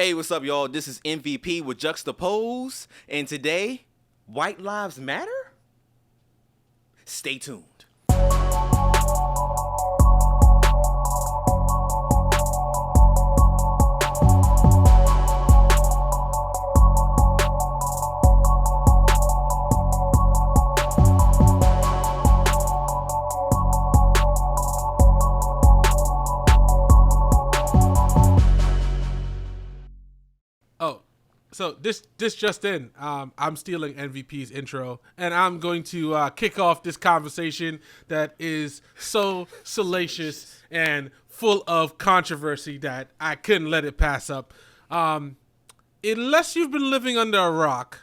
Hey, what's up, y'all? This is MVP with Juxtaposed, and today, White Lives Matter? Stay tuned. So this just in, I'm stealing MVP's intro, and I'm going to kick off this conversation that is so salacious and full of controversy that I couldn't let it pass up. Unless you've been living under a rock,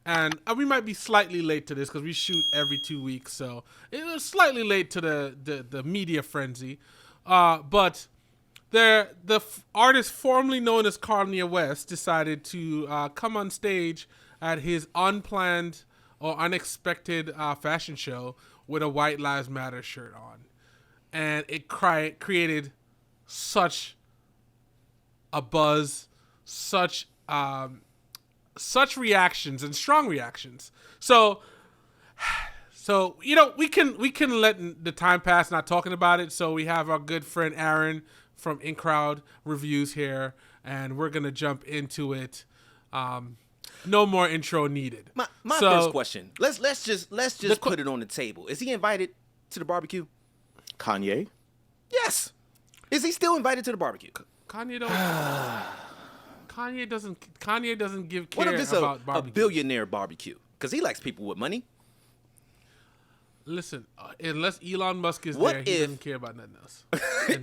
and we might be slightly late to this because we shoot every 2 weeks, so it was slightly late to the media frenzy, but. The artist formerly known as Kanye West decided to come on stage at his unplanned or unexpected fashion show with a White Lives Matter shirt on. And it created such a buzz, such reactions and strong reactions. So we can let the time pass not talking about it. So we have our good friend Aaron from In Crowd Reviews here, and we're gonna jump into it. No more intro needed. My first question. Let's just put it on the table. Is he invited to the barbecue? Kanye? Yes. Is he still invited to the barbecue? Kanye doesn't give care what if it's about a barbecue. billionaire barbecue? Because he likes people with money. Listen, unless Elon Musk is What there, he doesn't care about nothing else.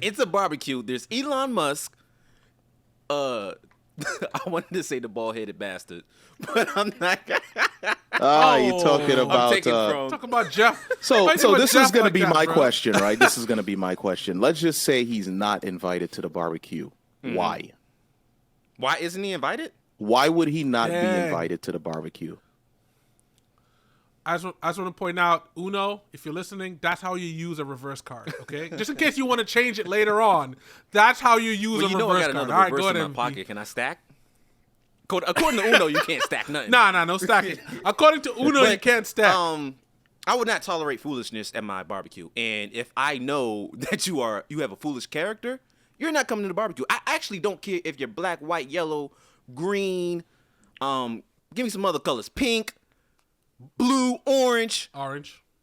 It's a barbecue. There's Elon Musk. I wanted to say the bald-headed bastard, but I'm not. You're talking about. Talk about Jeff. So this is going to be my bro. question, right? This is going to be my question. Let's just say he's not invited to the barbecue. Mm-hmm. Why? Why isn't he invited? Why would he not be invited to the barbecue? I just want to point out, Uno, if you're listening, that's how you use a reverse card, okay? Just in case you want to change it later on, that's how you use a reverse card. I got another reverse in my pocket. Can I stack? According to Uno, you can't stack nothing. No stacking. According to Uno, you can't stack. I would not tolerate foolishness at my barbecue. And if I know that you have a foolish character, you're not coming to the barbecue. I actually don't care if you're black, white, yellow, green. Give me some other colors. Pink. Blue, orange,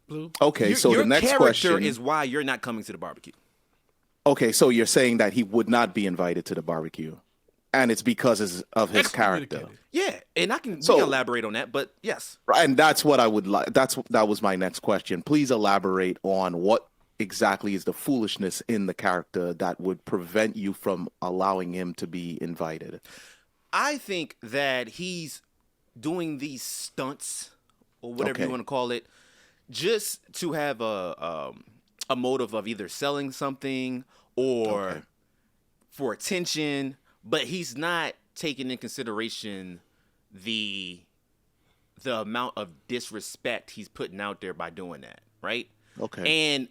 blue. Okay, so the next question your character is why you're not coming to the barbecue. Okay, so you're saying that he would not be invited to the barbecue, and it's because of his character. Yeah, and we can elaborate on that, but yes. And that's what I would like. That was my next question. Please elaborate on what exactly is the foolishness in the character that would prevent you from allowing him to be invited. I think that he's doing these stunts, or whatever you want to call it, just to have a motive of either selling something or for attention, but he's not taking in consideration the amount of disrespect he's putting out there by doing that, right? Okay. And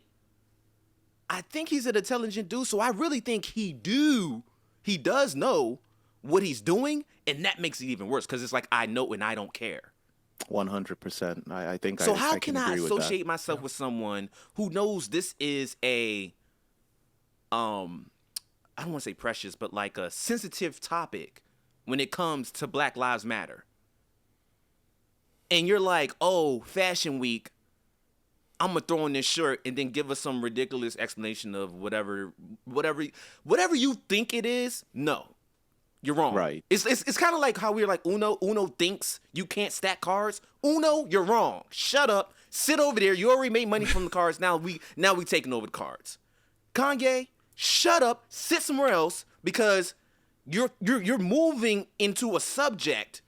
I think he's an intelligent dude, so I really think he does know what he's doing, and that makes it even worse because it's like I know and I don't care. 100%. I think so. I How can can I agree with associate that. myself with someone who knows this is a I don't want to say precious, but like a sensitive topic when it comes to Black Lives Matter, and you're like, oh, Fashion Week, I'm gonna throw in this shirt and then give us some ridiculous explanation of whatever you think it is. No. You're wrong. Right. It's kind of like how we're like Uno. Uno thinks you can't stack cards. Uno, you're wrong. Shut up. Sit over there. You already made money from the cards. Now we taking over the cards. Kanye, shut up. Sit somewhere else because you're moving into a subject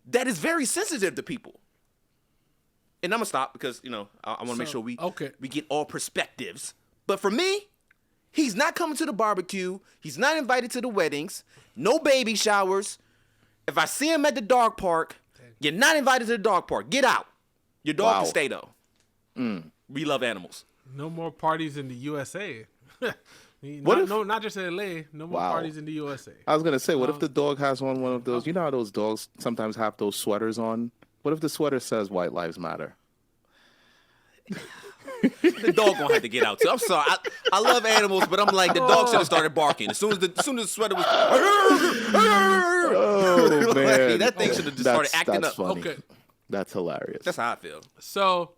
that is very sensitive to people. And I'm gonna stop because I want to make sure we get all perspectives. But for me, he's not coming to the barbecue. He's not invited to the weddings. No baby showers. If I see him at the dog park, you're not invited to the dog park. Get out. Your dog can stay, though. We love animals. No more parties in the USA. Not just in LA. No more Wow. parties in the USA. I was gonna say, what if the dog has one of those? You know how those dogs sometimes have those sweaters on? What if the sweater says "White Lives Matter"? The dog gonna have to get out too. I'm sorry. I love animals, but I'm like the dog should have started barking as soon as the sweater was. Oh man, Like, that thing should have just started acting that's up. Funny. Okay. That's hilarious. That's how I feel. So,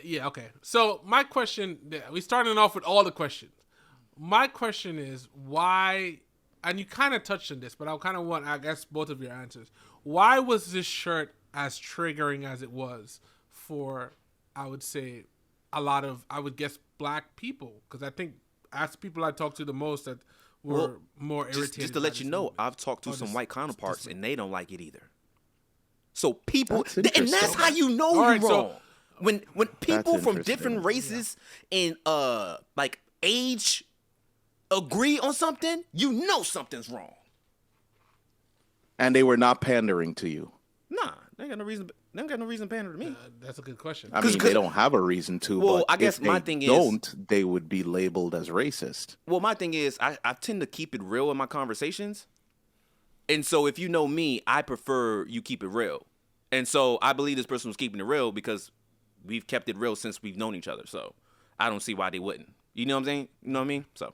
yeah, okay. So my question, we starting off with all the questions. My question is why, and you kind of touched on this, but I kind of want, I guess, both of your answers. Why was this shirt as triggering as it was for, I would say, a lot of, I would guess, black people? Because I think that's people I talked to the most that were more irritated. Just to let you know, I've talked to some white counterparts, and they don't like it either. So people, and that's how you know you're wrong. When people from different races and like age agree on something, you know something's wrong. And they were not pandering to you. Nah, they ain't got no reason. They ain't got no reason to pander to me. That's a good question. I mean, they don't have a reason to. Well, but I guess if my they thing don't, they would be labeled as racist. Well, my thing is, I tend to keep it real in my conversations. And so if you know me, I prefer you keep it real. And so I believe this person was keeping it real because we've kept it real since we've known each other. So I don't see why they wouldn't. You know what I'm saying? You know what I mean? So.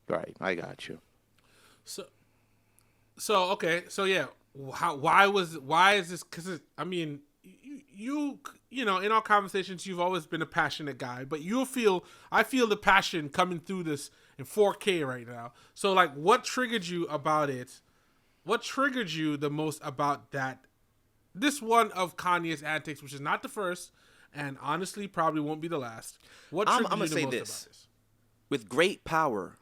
Right, I got you. So okay, so yeah, why is this? Because I mean, you know, in our conversations, you've always been a passionate guy, but I feel the passion coming through this in 4K right now. So like, what triggered you about it? What triggered you the most about that? This one of Kanye's antics, which is not the first, and honestly probably won't be the last. What triggered I'm you gonna the say most this. about this? With great power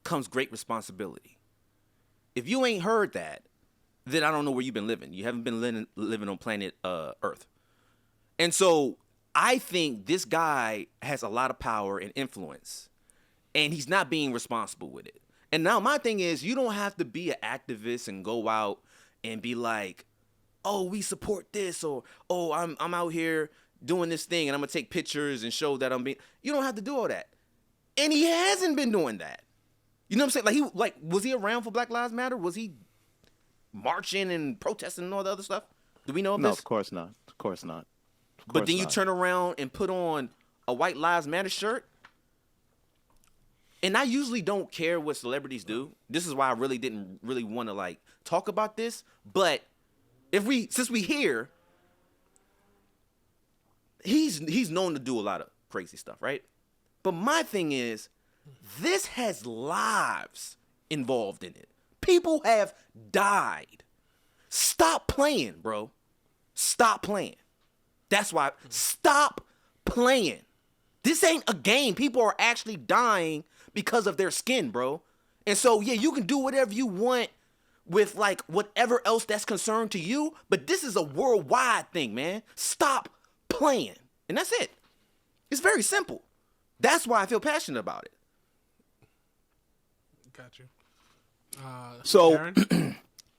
comes great responsibility. If you ain't heard that, then I don't know where you've been living. You haven't been living on planet Earth. And so I think this guy has a lot of power and influence, and he's not being responsible with it. And now my thing is, you don't have to be an activist and go out and be like, oh, we support this, or oh, I'm out here doing this thing and I'm gonna take pictures and show that I'm being. You don't have to do all that. And he hasn't been doing that. You know what I'm saying? Was he around for Black Lives Matter? Was he marching and protesting and all the other stuff? Do we know of this? No, of course not. Of course not. But then you turn around and put on a White Lives Matter shirt. And I usually don't care what celebrities do. This is why I really didn't really want to like talk about this. But since we here, he's known to do a lot of crazy stuff, right? But my thing is, this has lives involved in it. People have died. Stop playing, bro. Stop playing. That's why. Stop playing. This ain't a game. People are actually dying because of their skin, bro. And so, yeah, you can do whatever you want with, like, whatever else that's concerned to you, but this is a worldwide thing, man. Stop playing. And that's it. It's very simple. That's why I feel passionate about it. Got you. So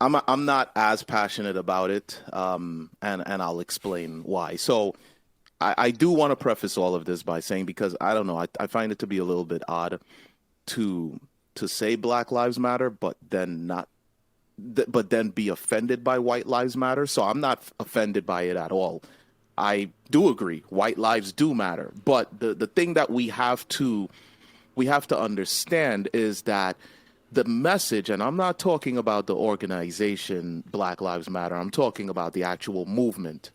I'm not as passionate about it, and I'll explain why. So I do want to preface all of this by saying, because I don't know, I find it to be a little bit odd to say Black Lives Matter, but then be offended by White Lives Matter. So I'm not offended by it at all. I do agree, white lives do matter. But the thing that we have to understand is that the message, and I'm not talking about the organization Black Lives Matter, I'm talking about the actual movement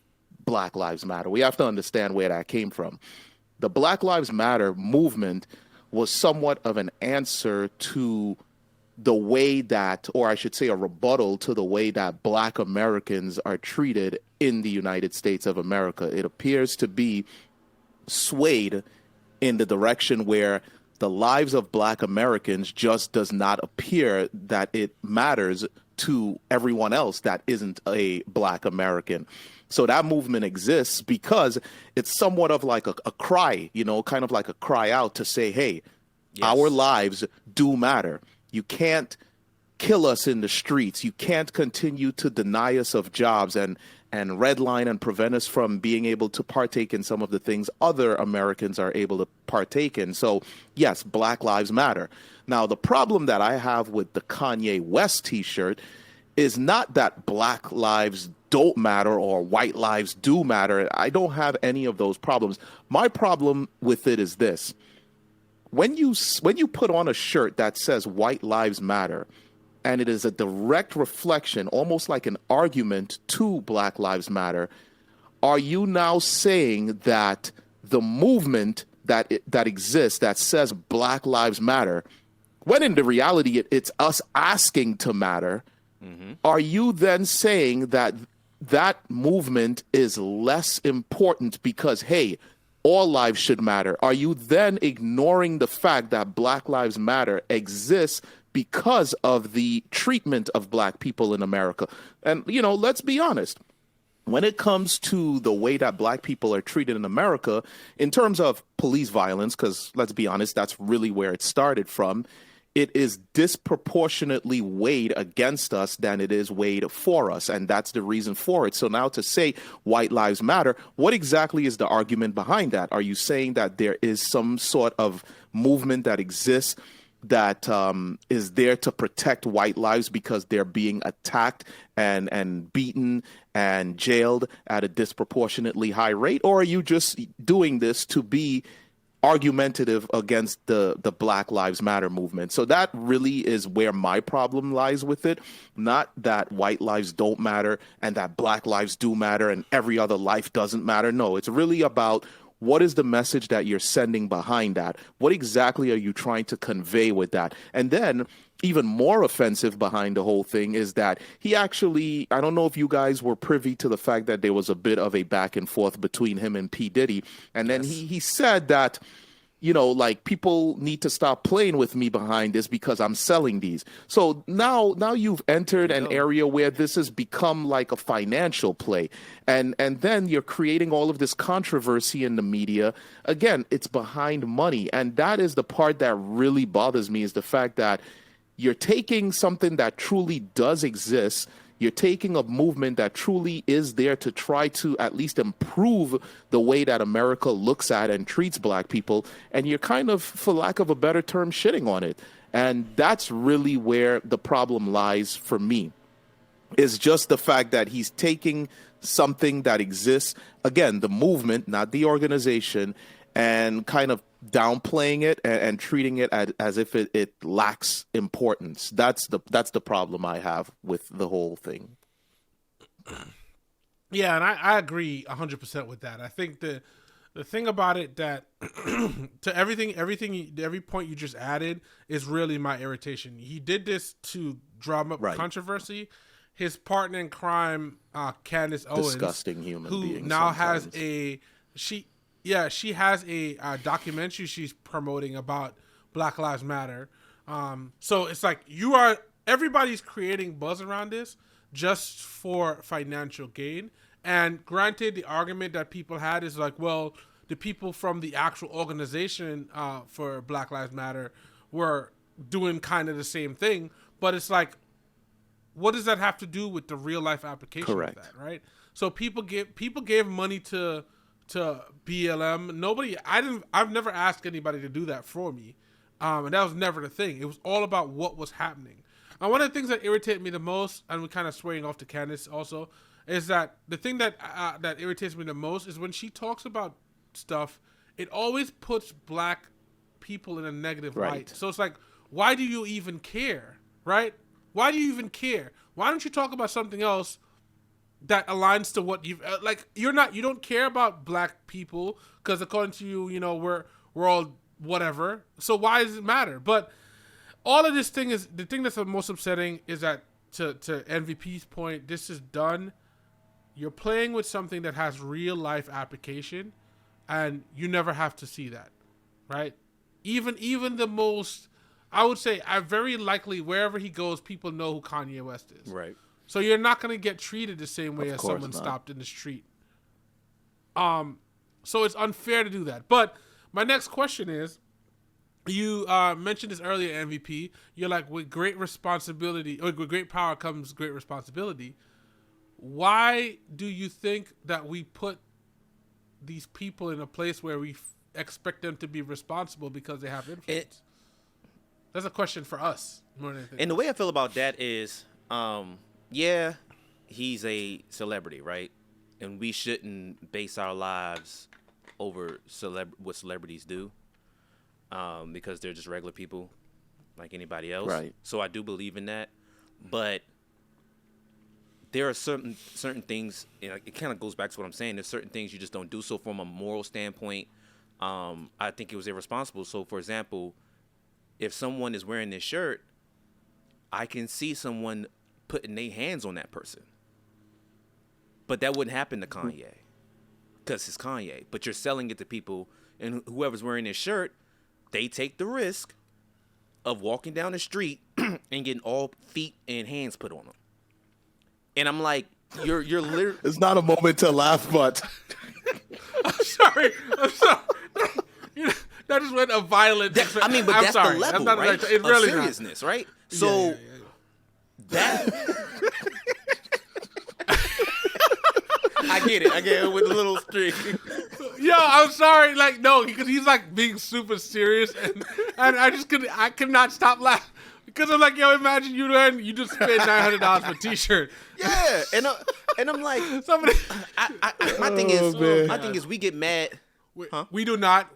Black Lives Matter. We have to understand where that came from. The Black Lives Matter movement was somewhat of an answer to the way that, or I should say a rebuttal to the way that Black Americans are treated in the United States of America. It appears to be swayed in the direction where the lives of Black Americans just does not appear that it matters to everyone else that isn't a Black American. So that movement exists because it's somewhat of like a cry, kind of like a cry out to say, hey, yes, our lives do matter. You can't kill us in the streets. You can't continue to deny us of jobs and redline and prevent us from being able to partake in some of the things other Americans are able to partake in. So, yes, Black Lives Matter. Now, the problem that I have with the Kanye West T-shirt is not that Black lives don't matter or white lives do matter. I don't have any of those problems. My problem with it is this. When you put on a shirt that says White Lives Matter, and it is a direct reflection, almost like an argument to Black Lives Matter, are you now saying that the movement that exists that says Black Lives Matter, when in the reality it's us asking to matter, are you then saying that that movement is less important because, hey, all lives should matter? Are you then ignoring the fact that Black Lives Matter exists because of the treatment of Black people in America? And, let's be honest. When it comes to the way that Black people are treated in America, in terms of police violence, because let's be honest, that's really where it started from, it is disproportionately weighed against us than it is weighed for us. And that's the reason for it. So now to say White Lives Matter, what exactly is the argument behind that? Are you saying that there is some sort of movement that exists that is there to protect white lives because they're being attacked and beaten and jailed at a disproportionately high rate? Or are you just doing this to be argumentative against the Black Lives Matter movement? So that really is where my problem lies with it. Not that white lives don't matter and that Black lives do matter and every other life doesn't matter. No, it's really about what is the message that you're sending behind that? What exactly are you trying to convey with that? And then even more offensive behind the whole thing is that he actually, I don't know if you guys were privy to the fact that there was a bit of a back and forth between him and P. Diddy. And then he said that, like, people need to stop playing with me behind this because I'm selling these. So now you've entered an area where this has become like a financial play. And then you're creating all of this controversy in the media. Again, it's behind money. And that is the part that really bothers me, is the fact that you're taking something that truly does exist. You're taking a movement that truly is there to try to at least improve the way that America looks at and treats Black people, and you're kind of, for lack of a better term, shitting on it. And that's really where the problem lies for me, is just the fact that he's taking something that exists, again, the movement, not the organization, and kind of downplaying it and treating it as if it lacks importance. That's the problem I have with the whole thing. Yeah, and I agree 100% with that. I think the thing about it that to every point you just added is really my irritation. He did this to drum up controversy. His partner in crime, Candace Owens, disgusting human who being now sometimes. She has a documentary she's promoting about Black Lives Matter. So it's like everybody's creating buzz around this just for financial gain. And granted, the argument that people had is like, well, the people from the actual organization for Black Lives Matter were doing kind of the same thing. But it's like, what does that have to do with the real life application of that, right? So people gave money to BLM. I've never asked anybody to do that for me. And that was never the thing. It was all about what was happening. And one of the things that irritated me the most, and we're kind of swearing off to Candace also, is that the thing that irritates me the most is when she talks about stuff, it always puts Black people in a negative light. So it's like, why do you even care, right? Why do you even care? Why don't you talk about something else that aligns to what you've you don't care about Black people because according to you, we're all whatever. So why does it matter? But all of this thing is the thing that's the most upsetting is that to MVP's point, this is done. You're playing with something that has real life application, and you never have to see that, right? Even the most, I would say, very likely wherever he goes, people know who Kanye West is, right? So you're not going to get treated the same way as someone stopped in the street. So it's unfair to do that. But my next question is, You mentioned this earlier, MVP. You're like, with great responsibility, or with great power comes great responsibility. Why do you think that we put these people in a place where we expect them to be responsible because they have influence? That's a question for us more than anything. And the way I feel about that is, yeah, he's a celebrity, right? And we shouldn't base our lives over what celebrities do, because they're just regular people like anybody else. Right. So I do believe in that. But there are certain things, you know, it kind of goes back to what I'm saying. There's certain things you just don't do. So from a moral standpoint, I think it was irresponsible. So, for example, if someone is wearing this shirt, I can see someone putting their hands on that person. But that wouldn't happen to Kanye because it's Kanye. But you're selling it to people, and whoever's wearing this shirt, they take the risk of walking down the street and getting all feet and hands put on them. And I'm like, you're literally... It's not a moment to laugh, but... I'm sorry. You know, that just went a violent... but I'm that's sorry. the level, That's right? It really of seriousness, right? So, Yeah. that... I get it with the little string. Yo, I'm sorry. Like, no, because he's like being super serious, and I could not stop laughing. Because I'm like, yo, imagine you just spent $900 for a T-shirt. Yeah, and I'm like, Somebody, my thing is we get mad. we do not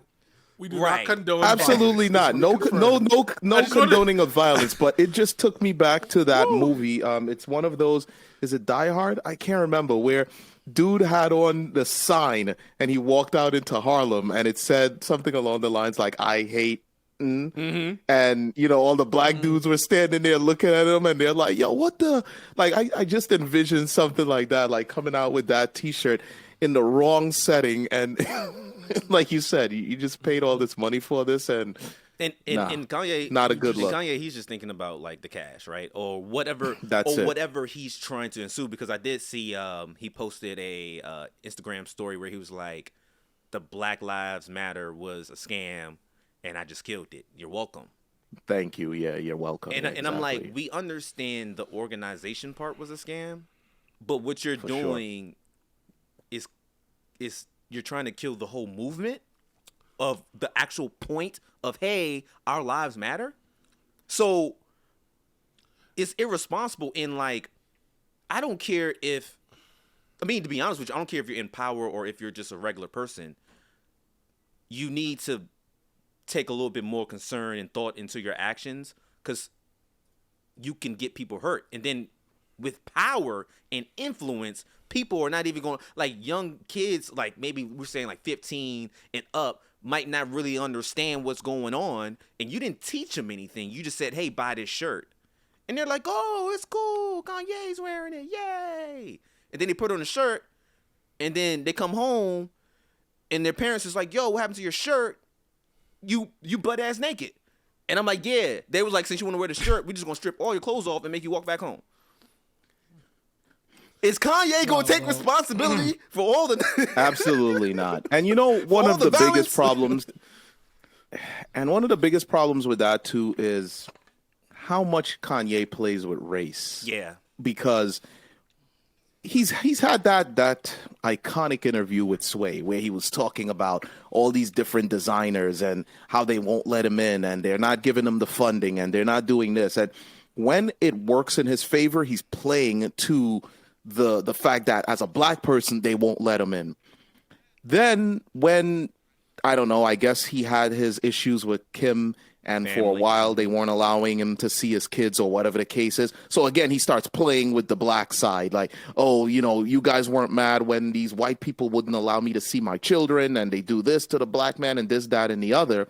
Right. condone. Absolutely violence. not. No condoning of violence, but it just took me back to that movie. It's one of those, is it Die Hard? I can't remember, where dude had on the sign and he walked out into Harlem and it said something along the lines like, I hate. Mm-hmm. And you know, all the black dudes were standing there looking at him and they're like, yo, what the, like, I just envisioned something like that, like coming out with that T-shirt in the wrong setting. And like you said, you just paid all this money for this, and Kanye, not a good look. Kanye, he's just thinking about like the cash, right, or whatever, That's whatever he's trying to ensue. Because I did see he posted a Instagram story where he was like, the Black Lives Matter was a scam, and I just killed it. You're welcome. Thank you. Yeah, you're welcome. And I'm like, we understand the organization part was a scam, but what you're doing is you're trying to kill the whole movement of the actual point of, hey, our lives matter. So it's irresponsible in, like, I don't care if, I mean, to be honest with you, I don't care if you're in power or if you're just a regular person. You need to take a little bit more concern and thought into your actions, because you can get people hurt. And then with power and influence, people are not even going, like, young kids, like maybe we're saying like 15 and up, might not really understand what's going on, and you didn't teach them anything. You just said, hey, buy this shirt. And they're like, oh, it's cool, Kanye's wearing it, yay. And then they put on the shirt, and then they come home, and their parents is like, yo, what happened to your shirt? You butt ass naked. And I'm like, yeah. They was like, since you want to wear the shirt, we just gonna strip all your clothes off and make you walk back home. Is Kanye gonna take responsibility for all the... Absolutely not. And you know, one of the biggest problems, and one of the biggest problems with that too, is how much Kanye plays with race. Yeah. Because he's had that iconic interview with Sway where he was talking about all these different designers and how they won't let him in and they're not giving him the funding and they're not doing this. And when it works in his favor, he's playing to the fact that as a black person, they won't let him in. Then when, I don't know, I guess he had his issues with Kim, and for a while they weren't allowing him to see his kids or whatever the case is. So again, he starts playing with the black side, like, oh, you know, you guys weren't mad when these white people wouldn't allow me to see my children, and they do this to the black man and this, that, and the other.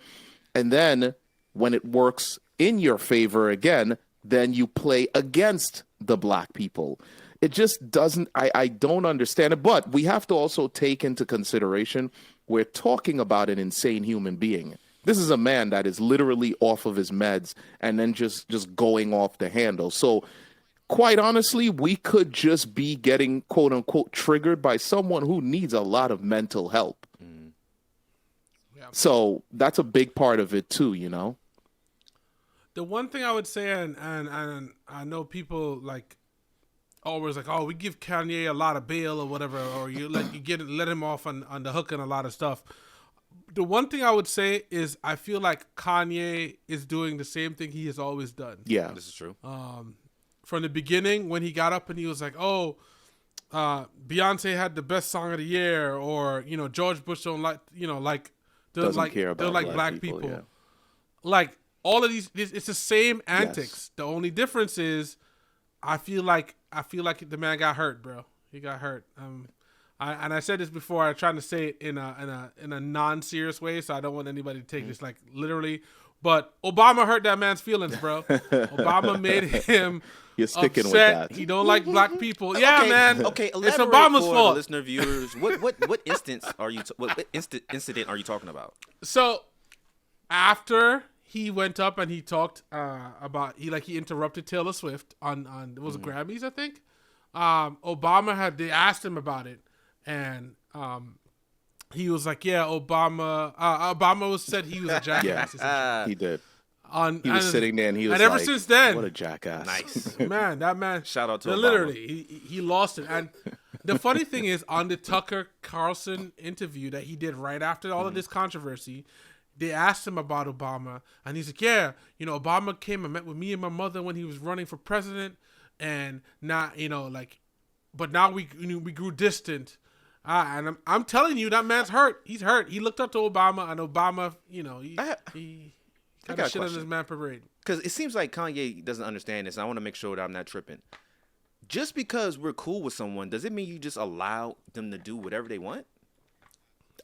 And then when it works in your favor again, then you play against the black people. It just doesn't, I don't understand it. But we have to also take into consideration, we're talking about an insane human being. This is a man that is literally off of his meds and then just going off the handle. So quite honestly, we could just be getting, quote unquote, triggered by someone who needs a lot of mental help. Yeah. So that's a big part of it too, you know. The one thing I would say, and I know people like always like, oh, we give Kanye a lot of bail or whatever, or let him off on the hook and a lot of stuff. The one thing I would say is I feel like Kanye is doing the same thing he has always done. Yeah, This is true. From the beginning, when he got up and he was like, oh, Beyonce had the best song of the year, or George Bush don't like doesn't care about black people. Yeah. Like all of these, it's the same antics. Yes. The only difference is, I feel like the man got hurt, bro. He got hurt. I said this before. I'm trying to say it in a non-serious way, so I don't want anybody to take this like literally. But Obama hurt that man's feelings, bro. Obama made him. You're sticking upset. With that. He don't like black people. Yeah, okay, man. Okay, it's Obama's for fault. The listener viewers, what incident are you talking about? So after he went up and he talked about he interrupted Taylor Swift on it was Grammys, I think. They asked him about it, and he was like, yeah, Obama said he was a jackass. He did. He was sitting there and he was and ever since then, what a jackass. Nice. Man, that man. Shout out to Obama. Literally, he lost it. And the funny thing is, on the Tucker Carlson interview that he did right after all of this controversy, they asked him about Obama, and he's like, yeah, Obama came and met with me and my mother when he was running for president, and not, but now we grew distant. And I'm telling you, that man's hurt. He's hurt. He looked up to Obama, and Obama, he kind of shit on his man parade. Because it seems like Kanye doesn't understand this, and I want to make sure that I'm not tripping. Just because we're cool with someone, does it mean you just allow them to do whatever they want?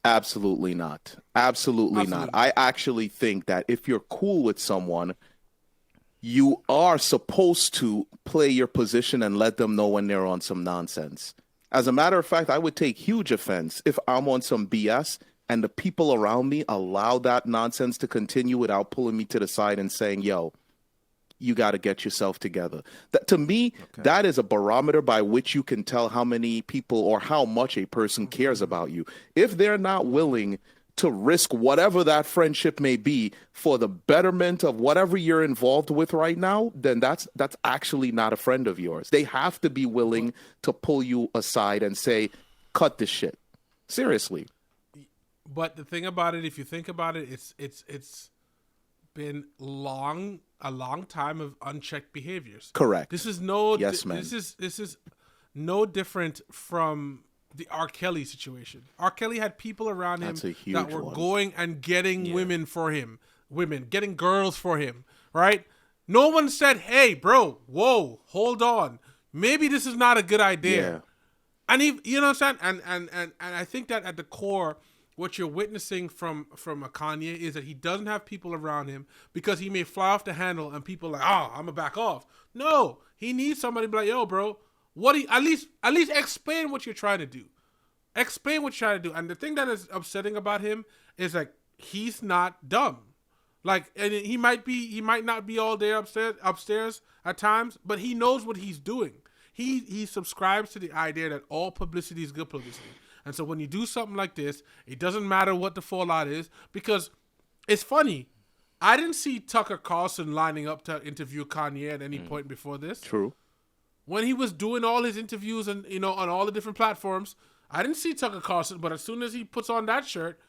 Absolutely not. Absolutely not. I actually think that if you're cool with someone, you are supposed to play your position and let them know when they're on some nonsense. As a matter of fact, I would take huge offense if I'm on some BS and the people around me allow that nonsense to continue without pulling me to the side and saying, yo, you got to get yourself together. To me, that is a barometer by which you can tell how many people or how much a person cares about you. If they're not willing to risk whatever that friendship may be for the betterment of whatever you're involved with right now, then that's actually not a friend of yours. They have to be willing to pull you aside and say, cut this shit. Seriously. But the thing about it, if you think about it, it's been a long time of unchecked behaviors. Correct. This is no yes, man. This is no different from the R. Kelly situation. R. Kelly had people around him that were going and getting women for him, getting girls for him, right? No one said, "Hey, bro, whoa, hold on, maybe this is not a good idea." Yeah. And you know what I'm saying? And I think that at the core, what you're witnessing from a Kanye is that he doesn't have people around him because he may fly off the handle and people are like, oh, I'm gonna back off. No, he needs somebody to be like, yo, bro, at least explain what you're trying to do. Explain what you're trying to do. And the thing that is upsetting about him is like he's not dumb. Like, and he might not be all there upstairs at times, but he knows what he's doing. He subscribes to the idea that all publicity is good publicity. And so when you do something like this, it doesn't matter what the fallout is, because it's funny. I didn't see Tucker Carlson lining up to interview Kanye at any point before this. True. When he was doing all his interviews and on all the different platforms, I didn't see Tucker Carlson. But as soon as he puts on that shirt,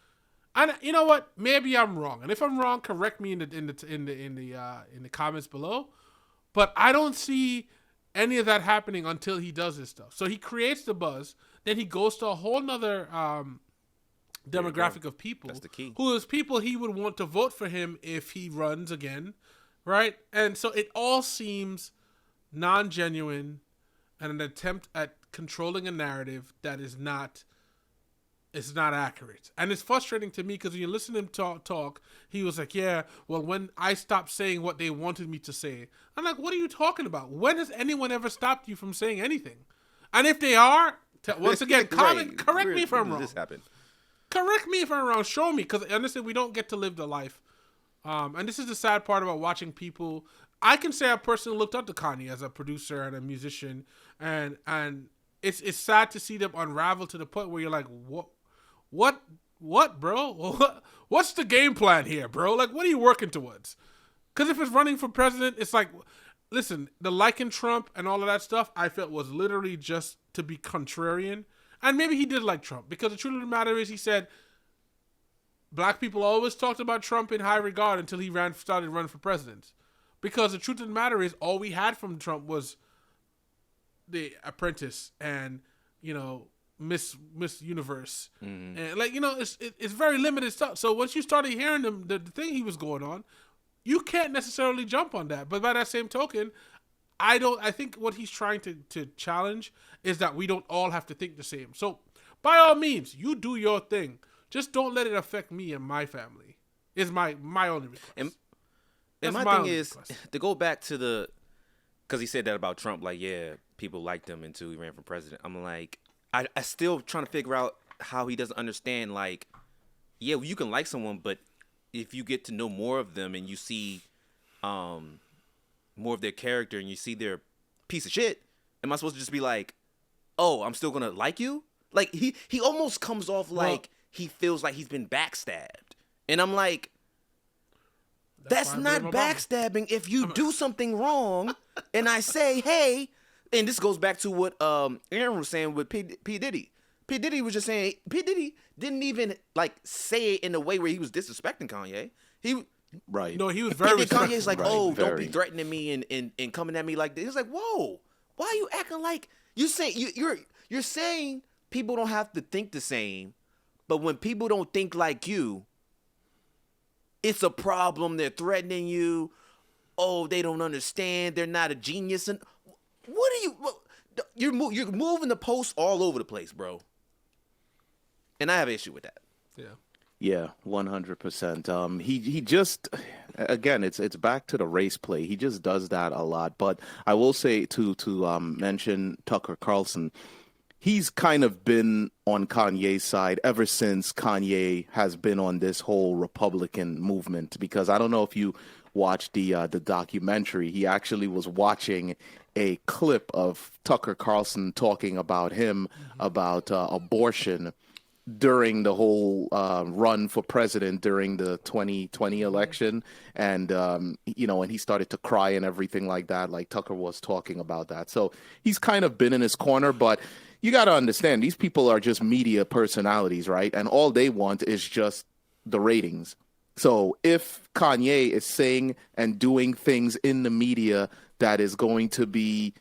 and you know what? Maybe I'm wrong. And if I'm wrong, correct me in the comments below. But I don't see any of that happening until he does this stuff. So he creates the buzz. Then he goes to a whole nother demographic of people. That's the key. Who is people he would want to vote for him if he runs again, right? And so it all seems non-genuine and an attempt at controlling a narrative that is not accurate. And it's frustrating to me because when you listen to him talk, he was like, yeah, well, when I stopped saying what they wanted me to say. I'm like, what are you talking about? When has anyone ever stopped you from saying anything? And if they are, once again, comment, correct me if I'm wrong. This happened. Correct me if I'm wrong. Show me, because honestly, we don't get to live the life. And this is the sad part about watching people. I can say I personally looked up to Kanye as a producer and a musician, and it's sad to see them unravel to the point where you're like, what what, bro? What's the game plan here, bro? Like, what are you working towards? Because if it's running for president, it's like, listen, the liking Trump and all of that stuff, I felt was literally just to be contrarian. And maybe he did like Trump, because the truth of the matter is, he said black people always talked about Trump in high regard until he started running for president. Because the truth of the matter is, all we had from Trump was The Apprentice and, you know, Miss Universe. Mm-hmm. And, like, you know, it's very limited stuff. So once you started hearing the thing he was going on, you can't necessarily jump on that. But by that same token, I think what he's trying to challenge is that we don't all have to think the same. So by all means, you do your thing. Just don't let it affect me and my family. Is my only request. And my thing is, to go back to because he said that about Trump, like, yeah, people liked him until he ran for president. I'm like, I still trying to figure out how he doesn't understand, like, yeah, well, you can like someone, but if you get to know more of them and you see more of their character and you see their piece of shit, am I supposed to just be like, oh, I'm still gonna like you? Like, he almost comes off like he feels like he's been backstabbed. And I'm like, that's not backstabbing if you do something wrong and I say, hey, and this goes back to what Aaron was saying with P. Diddy. P. Diddy was just saying, P. Diddy didn't even, like, say it in a way where he was disrespecting Kanye. Right. No, he was very respectful. Kanye's like, oh, don't be threatening me and coming at me like this. He's like, whoa, why are you acting like you're saying people don't have to think the same, but when people don't think like you, it's a problem. They're threatening you. Oh, they don't understand. They're not a genius. And what are you? You're moving the post all over the place, bro. And I have an issue with that. Yeah, 100%. He just, again, it's back to the race play. He just does that a lot. But I will say to mention Tucker Carlson, he's kind of been on Kanye's side ever since Kanye has been on this whole Republican movement. Because I don't know if you watched the documentary. He actually was watching a clip of Tucker Carlson talking about him, about abortion during the whole run for president during the 2020 election. And, and he started to cry and everything like that, like Tucker was talking about that. So he's kind of been in his corner, but you got to understand, these people are just media personalities, right? And all they want is just the ratings. So if Kanye is saying and doing things in the media that is going to be,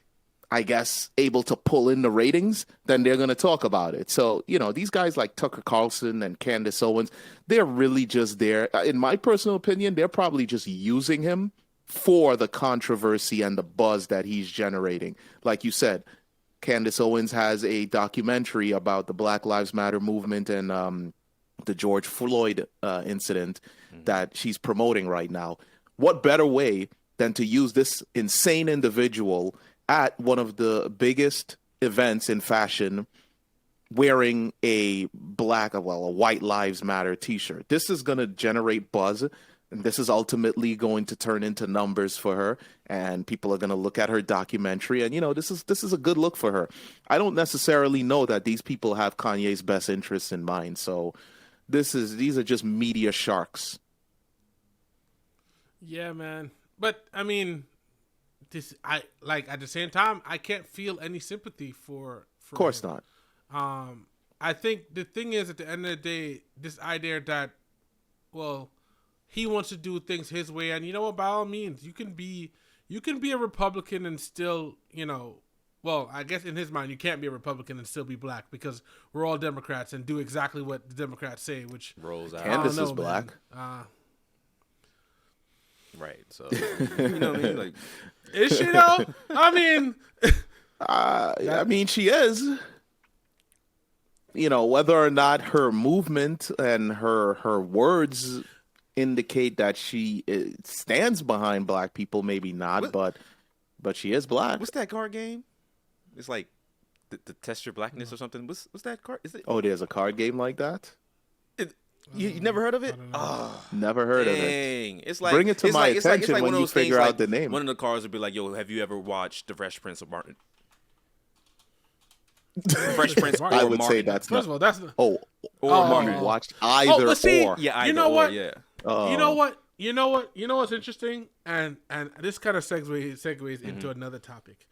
I guess, able to pull in the ratings, then they're going to talk about it. So, these guys like Tucker Carlson and Candace Owens, they're really just there. In my personal opinion, they're probably just using him for the controversy and the buzz that he's generating. Like you said, Candace Owens has a documentary about the Black Lives Matter movement and the George Floyd incident that she's promoting right now. What better way than to use this insane individual at one of the biggest events in fashion wearing a White Lives Matter T-shirt. This is going to generate buzz, and this is ultimately going to turn into numbers for her, and people are going to look at her documentary, and, this is a good look for her. I don't necessarily know that these people have Kanye's best interests in mind, so these are just media sharks. Yeah, man. But, I mean, at the same time, I can't feel any sympathy for of course him. Not. I think the thing is, at the end of the day, this idea that, he wants to do things his way, and you know what, by all means, you can be a Republican and still, I guess in his mind, you can't be a Republican and still be black, because we're all Democrats and do exactly what the Democrats say, which rolls out. Candace is black. Right, so you know what I mean? Like, is she though? I mean, she is. Whether or not her movement and her words indicate that she stands behind black people, maybe not, but she is black. What's that card game? It's like the test your blackness or something. What's that card? Is it? Oh, there's a card game like that? You never heard of it? Never heard of it. It's like, bring it to my attention like when you figure out the name. One of the cards would be like, yo, have you ever watched The Fresh Prince of Martin? Fresh Prince. I would say that's First of all, that's or Martin. you watched either but see, or. Yeah, you either know or, what? yeah. You know what's interesting, and this kind of segues into another topic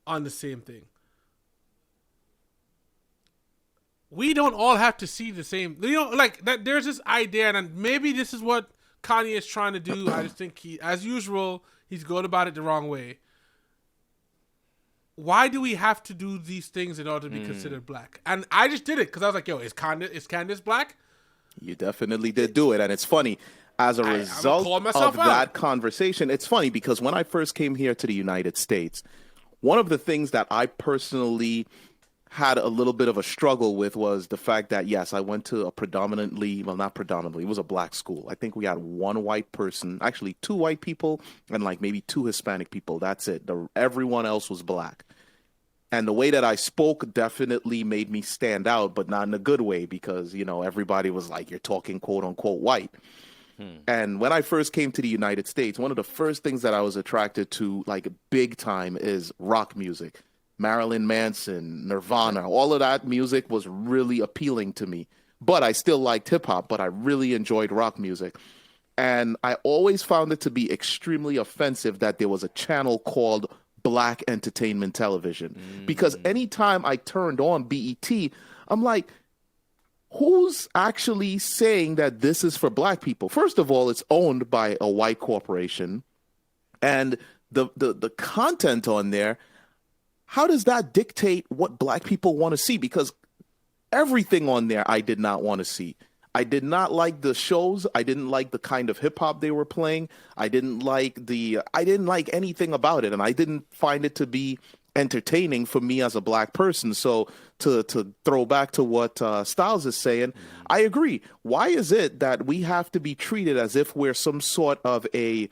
on the same thing. We don't all have to see the same. Like that. There's this idea, and maybe this is what Kanye is trying to do. I just think as usual, he's going about it the wrong way. Why do we have to do these things in order to be considered black? And I just did it because I was like, yo, is Candace black? You definitely did do it. And it's funny, as a result of that conversation, it's funny because when I first came here to the United States, one of the things that I personally had a little bit of a struggle with was the fact that, yes, I went to not predominantly, it was a black school. I think we had one white person, actually 2 white people, and like maybe 2 Hispanic people. That's it. Everyone else was black. And the way that I spoke definitely made me stand out, but not in a good way because, everybody was like, you're talking quote unquote white. And when I first came to the United States, one of the first things that I was attracted to, like big time, is rock music. Marilyn Manson, Nirvana, all of that music was really appealing to me. But I still liked hip hop, but I really enjoyed rock music. And I always found it to be extremely offensive that there was a channel called Black Entertainment Television. Because anytime I turned on BET, I'm like, who's actually saying that this is for black people? First of all, it's owned by a white corporation. And the content on there, how does that dictate what black people want to see? Because everything on there I did not want to see. I did not like the shows. I didn't like the kind of hip hop they were playing. I didn't like anything about it. And I didn't find it to be entertaining for me as a black person. So to throw back to what Styles is saying, I agree. Why is it that we have to be treated as if we're some sort of a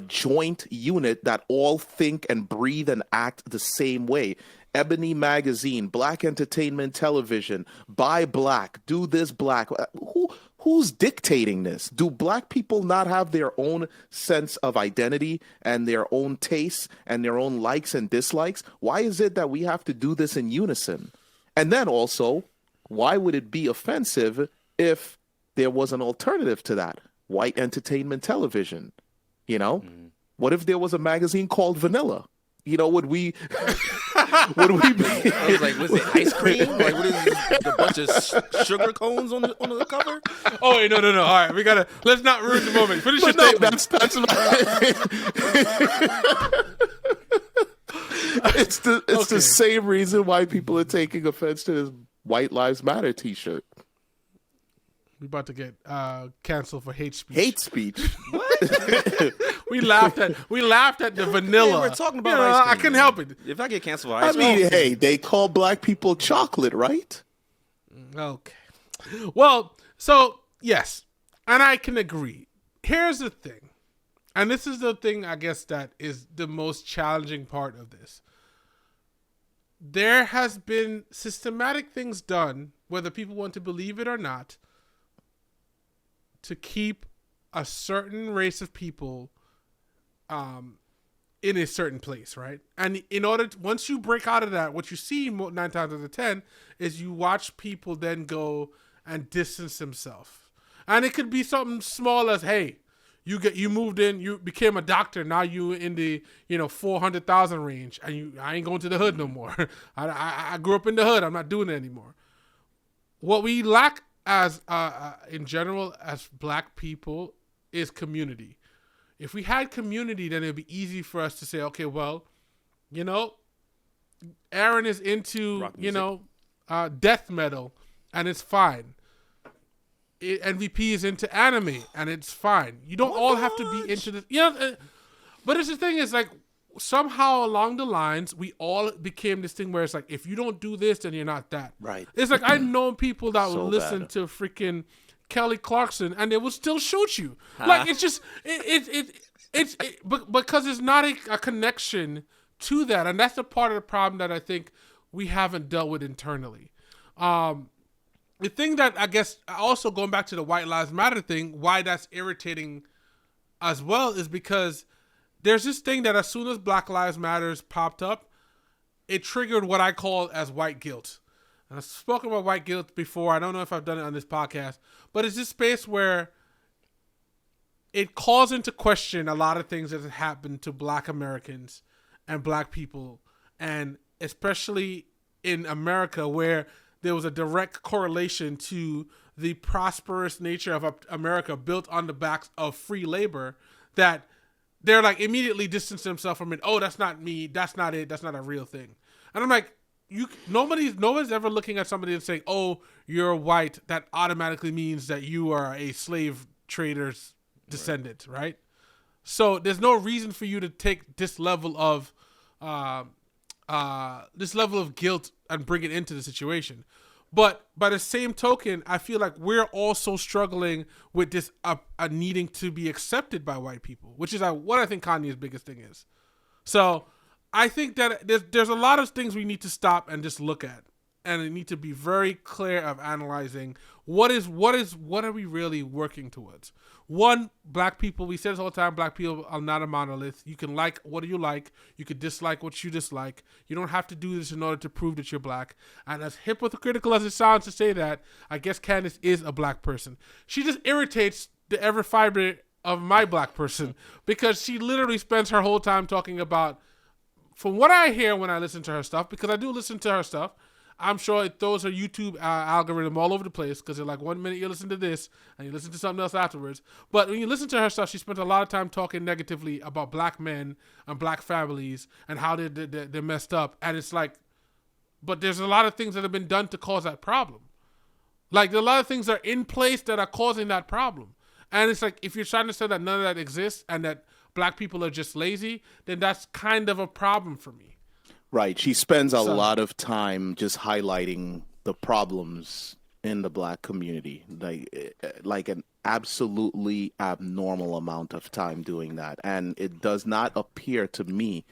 joint unit that all think and breathe and act the same way? Ebony Magazine, Black Entertainment Television, buy black, do this black. Who's dictating this? Do black people not have their own sense of identity and their own tastes and their own likes and dislikes? Why is it that we have to do this in unison? And then also, why would it be offensive if there was an alternative to that? White Entertainment Television. What if there was a magazine called Vanilla? Would we be? I was like, was it ice cream? Like, what is this, a bunch of sugar cones on the cover? Oh wait, no. All right, let's not ruin the moment. Finish your statement. It's the same reason why people are taking offense to this White Lives Matter T-shirt. We about to get canceled for hate speech. Hate speech? What? we laughed at the vanilla. Yeah, we're talking about ice cream. I couldn't help it. If I get canceled for ice cream, hey, they call black people chocolate, right? Okay. Well, so yes, and I can agree. Here's the thing, and this is the thing I guess that is the most challenging part of this. There has been systematic things done, whether people want to believe it or not, to keep a certain race of people in a certain place, right? And in order to, once you break out of that, what you see 9 times out of 10 is you watch people then go and distance themselves. And it could be something small as, hey, you moved in, you became a doctor, now you in the 400,000 range, and I ain't going to the hood no more. I grew up in the hood, I'm not doing it anymore. What we lack as in general as black people is community. If we had community, then it'd be easy for us to say, okay, well, Aaron is into death metal, and it's fine. MVP is into anime, and it's fine. You don't all have to be into this. But it's the thing is, like, somehow along the lines, we all became this thing where it's like, if you don't do this, then you're not that. Right. It's like, I know people that So would listen bad. to freaking Kelly Clarkson, and they will still shoot you. Like, it's just, but because it's not a connection to that, and that's the part of the problem that I think we haven't dealt with internally. The thing that I guess also going back to the White Lives Matter thing, why that's irritating as well is because there's this thing that as soon as Black Lives Matters popped up, it triggered what I call as white guilt. And I've spoken about white guilt before. I don't know if I've done it on this podcast, but it's this space where it calls into question a lot of things that have happened to Black Americans and Black people, and especially in America, where there was a direct correlation to the prosperous nature of America built on the backs of free labor, that they're like immediately distance themselves from it. Oh, that's not me. That's not it. That's not a real thing. And I'm like, no one's ever looking at somebody and saying, oh, you're white. That automatically means that you are a slave trader's descendant, right? So there's no reason for you to take this level of guilt and bring it into the situation. But by the same token, I feel like we're also struggling with this needing to be accepted by white people, which is what I think Kanye's biggest thing is. So I think that there's a lot of things we need to stop and just look at, and we need to be very clear of analyzing what are we really working towards. One, Black people, we say this all the time, Black people are not a monolith. You can like what you like. You can dislike what you dislike. You don't have to do this in order to prove that you're Black. And as hypocritical as it sounds to say that, I guess Candace is a Black person. She just irritates the every fiber of my Black person because she literally spends her whole time talking about, from what I hear when I listen to her stuff, because I do listen to her stuff, I'm sure it throws her YouTube algorithm all over the place, because they're like, 1 minute you listen to this and you listen to something else afterwards. But when you listen to her stuff, she spent a lot of time talking negatively about Black men and Black families and how they're messed up. And it's like, but there's a lot of things that have been done to cause that problem. Like, there are a lot of things that are in place that are causing that problem. And it's like, if you're trying to say that none of that exists and that Black people are just lazy, then that's kind of a problem for me. Right. She spends a lot of time just highlighting the problems in the Black community, like an absolutely abnormal amount of time doing that. And it does not appear to me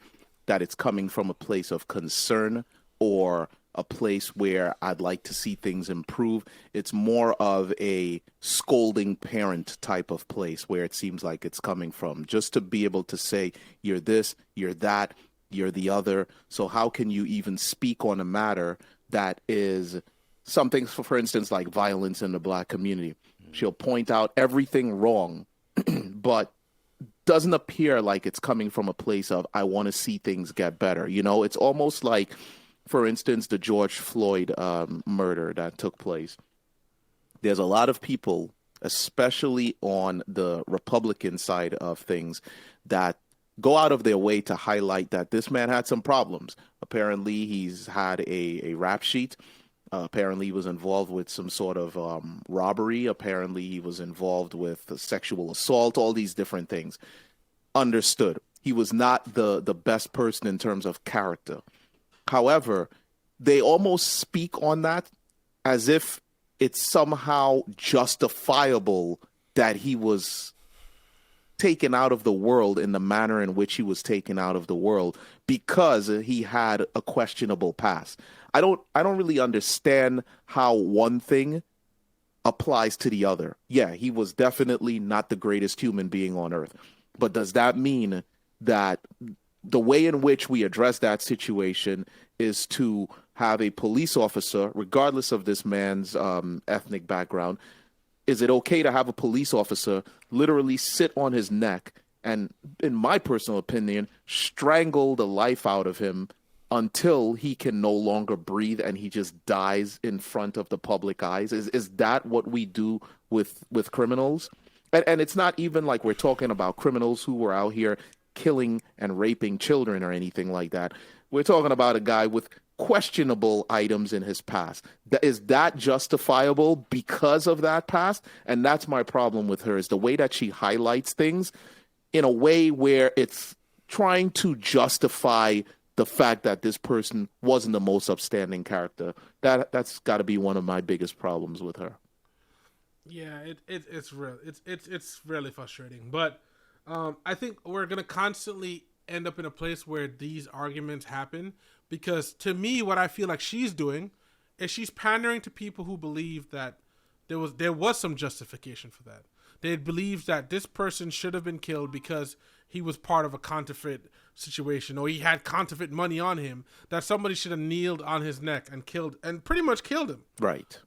that it's coming from a place of concern or a place where I'd like to see things improve. It's more of a scolding parent type of place where it seems like it's coming from, just to be able to say, you're this, you're that, you're the other. So how can you even speak on a matter that is something, for instance, like violence in the Black community? She'll point out everything wrong, but doesn't appear like it's coming from a place of, I want to see things get better. You know, it's almost like, for instance, the George Floyd murder that took place. There's a lot of people, especially on the Republican side of things, that go out of their way to highlight that this man had some problems. Apparently, he's had a rap sheet. Apparently, he was involved with some sort of robbery. Apparently, he was involved with sexual assault, all these different things. Understood. He was not the best person in terms of character. However, they almost speak on that as if it's somehow justifiable that he was taken out of the world in the manner in which he was taken out of the world because he had a questionable past. I don't really understand how one thing applies to the other. Yeah, he was definitely not the greatest human being on earth. But does that mean that the way in which we address that situation is to have a police officer, regardless of this man's ethnic background, is it okay to have a police officer literally sit on his neck and, in my personal opinion, strangle the life out of him until he can no longer breathe and he just dies in front of the public eyes? Is that what we do with criminals? And it's not even like we're talking about criminals who were out here killing and raping children or anything like that. We're talking about a guy with questionable items in his past. Is that justifiable because of that past? And that's my problem with her, is the way that she highlights things in a way where it's trying to justify the fact that this person wasn't the most upstanding character. That's got to be one of my biggest problems with her. Yeah, it's real. It's really frustrating. But I think we're gonna constantly end up in a place where these arguments happen, because to me, what I feel like she's doing is she's pandering to people who believe that there was some justification for that. They believe that this person should have been killed because he was part of a counterfeit situation or he had counterfeit money on him, that somebody should have kneeled on his neck and pretty much killed him. Right.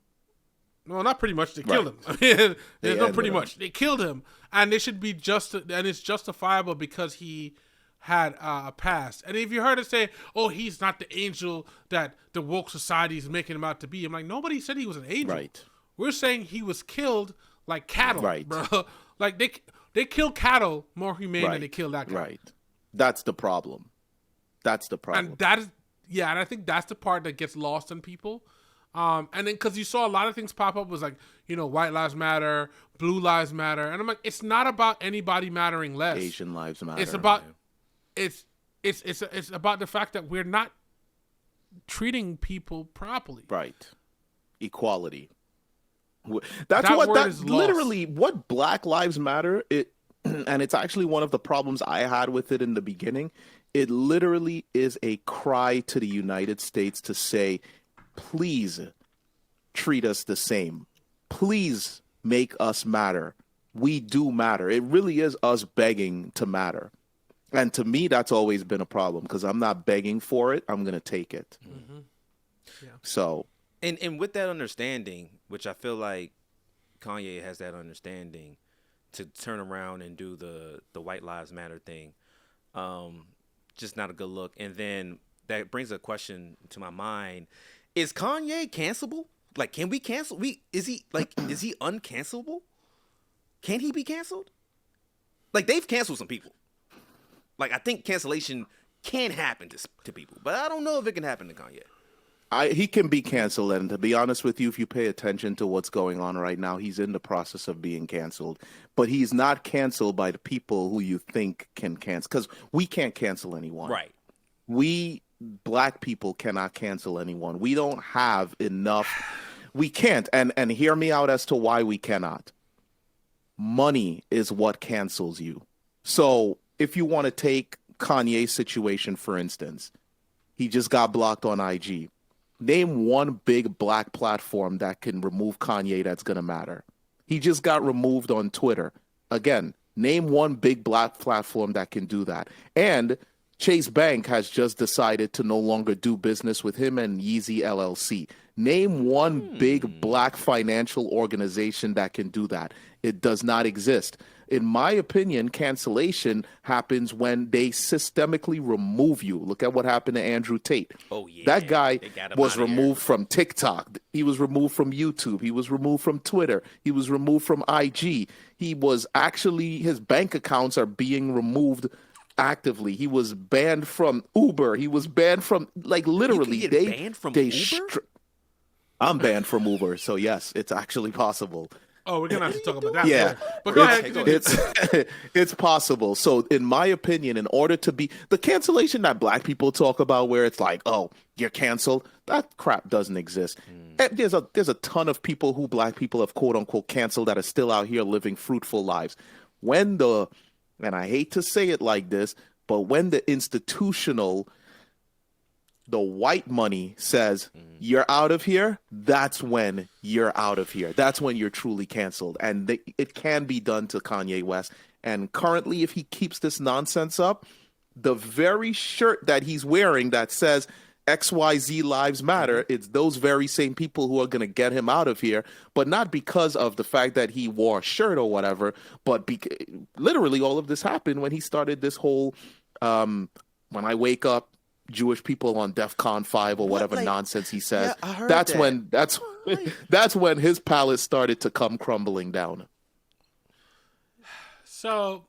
Well, not pretty much. They killed him. I mean, there's no pretty much. him. They killed him, and they should be and it's justifiable because he had a past. And if you heard it say, "Oh, he's not the angel that the woke society is making him out to be," I'm like, nobody said he was an angel. Right. We're saying he was killed like cattle, Right. bro. Like they kill cattle more humane than they kill that guy. Right. That's the problem. That's the problem. And that is, yeah, and I think that's the part that gets lost on people. And then because you saw a lot of things pop up was like, White Lives Matter, Blue Lives Matter, and I'm like, it's not about anybody mattering less. Asian lives matter. It's about it's about the fact that we're not treating people properly. Right. Equality. That's literally what Black Lives Matter. And it's actually one of the problems I had with it in the beginning. It literally is a cry to the United States to say, please treat us the same. Please make us matter. We do matter. It really is us begging to matter. And to me, that's always been a problem because I'm not begging for it. I'm going to take it. Mm-hmm. Yeah. So. And with that understanding, which I feel like Kanye has that understanding to turn around and do the White Lives Matter thing, just not a good look. And then that brings a question to my mind. Is Kanye cancelable? Like, can we cancel? Is he uncancelable? Can he be canceled? Like, they've canceled some people. Like, I think cancellation can happen to people, but I don't know if it can happen to Kanye. He can be canceled, and to be honest with you, if you pay attention to what's going on right now, he's in the process of being canceled. But he's not canceled by the people who you think can cancel, because we can't cancel anyone. Right. We Black people cannot cancel anyone. We don't have enough. We can't. And hear me out as to why we cannot. Money is what cancels you. So if you want to take Kanye's situation, for instance, he just got blocked on IG. Name one big Black platform that can remove Kanye that's going to matter. He just got removed on Twitter. Again, name one big Black platform that can do that. And Chase Bank has just decided to no longer do business with him and Yeezy LLC. Name one big Black financial organization that can do that. It does not exist. In my opinion, cancellation happens when they systemically remove you. Look at what happened to Andrew Tate. Oh, yeah. That guy was removed here. from TikTok. He was removed from YouTube. He was removed from Twitter. He was removed from IG. He was actually, his bank accounts are being removed actively. He was banned from Uber. He was banned from, like, literally. You can get banned from Uber? I'm banned from Uber, so yes, it's actually possible. Oh, we're gonna have to talk about that. Yeah, but go ahead. It's possible. So, in my opinion, in order to be the cancellation that Black people talk about, where it's like, "Oh, you're canceled," that crap doesn't exist. And there's a ton of people who Black people have quote unquote canceled that are still out here living fruitful lives. And I hate to say it like this, but when the institutional, the white money says you're out of here, that's when you're out of here. That's when you're truly canceled. And it can be done to Kanye West. And currently, if he keeps this nonsense up, the very shirt that he's wearing that says XYZ Lives Matter, it's those very same people who are going to get him out of here, but not because of the fact that he wore a shirt or whatever, but literally all of this happened when he started this whole, when I wake up, Jewish people on DEFCON 5 or whatever nonsense he says. Yeah, I heard that's that. that's when his palace started to come crumbling down. So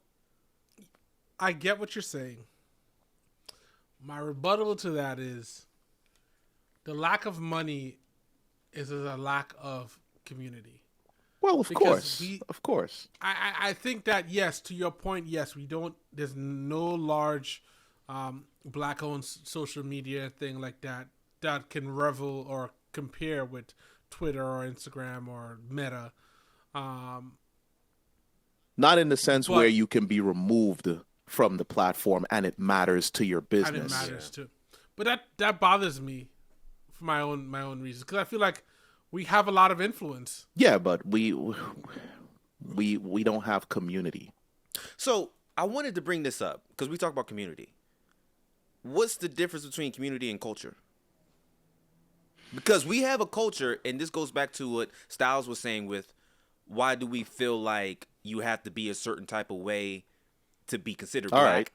I get what you're saying. My rebuttal to that is the lack of money is a lack of community. Well, of course. I think that, yes, to your point, yes, there's no large Black-owned social media thing like that can revel or compare with Twitter or Instagram or Meta. Not in the sense where you can be removed from the platform and it matters to your business. And it matters too. But that bothers me for my own reasons, because I feel like we have a lot of influence. Yeah, but we don't have community. So I wanted to bring this up because we talk about community. What's the difference between community and culture? Because we have a culture, and this goes back to what Styles was saying with why do we feel like you have to be a certain type of way to be considered All black? right.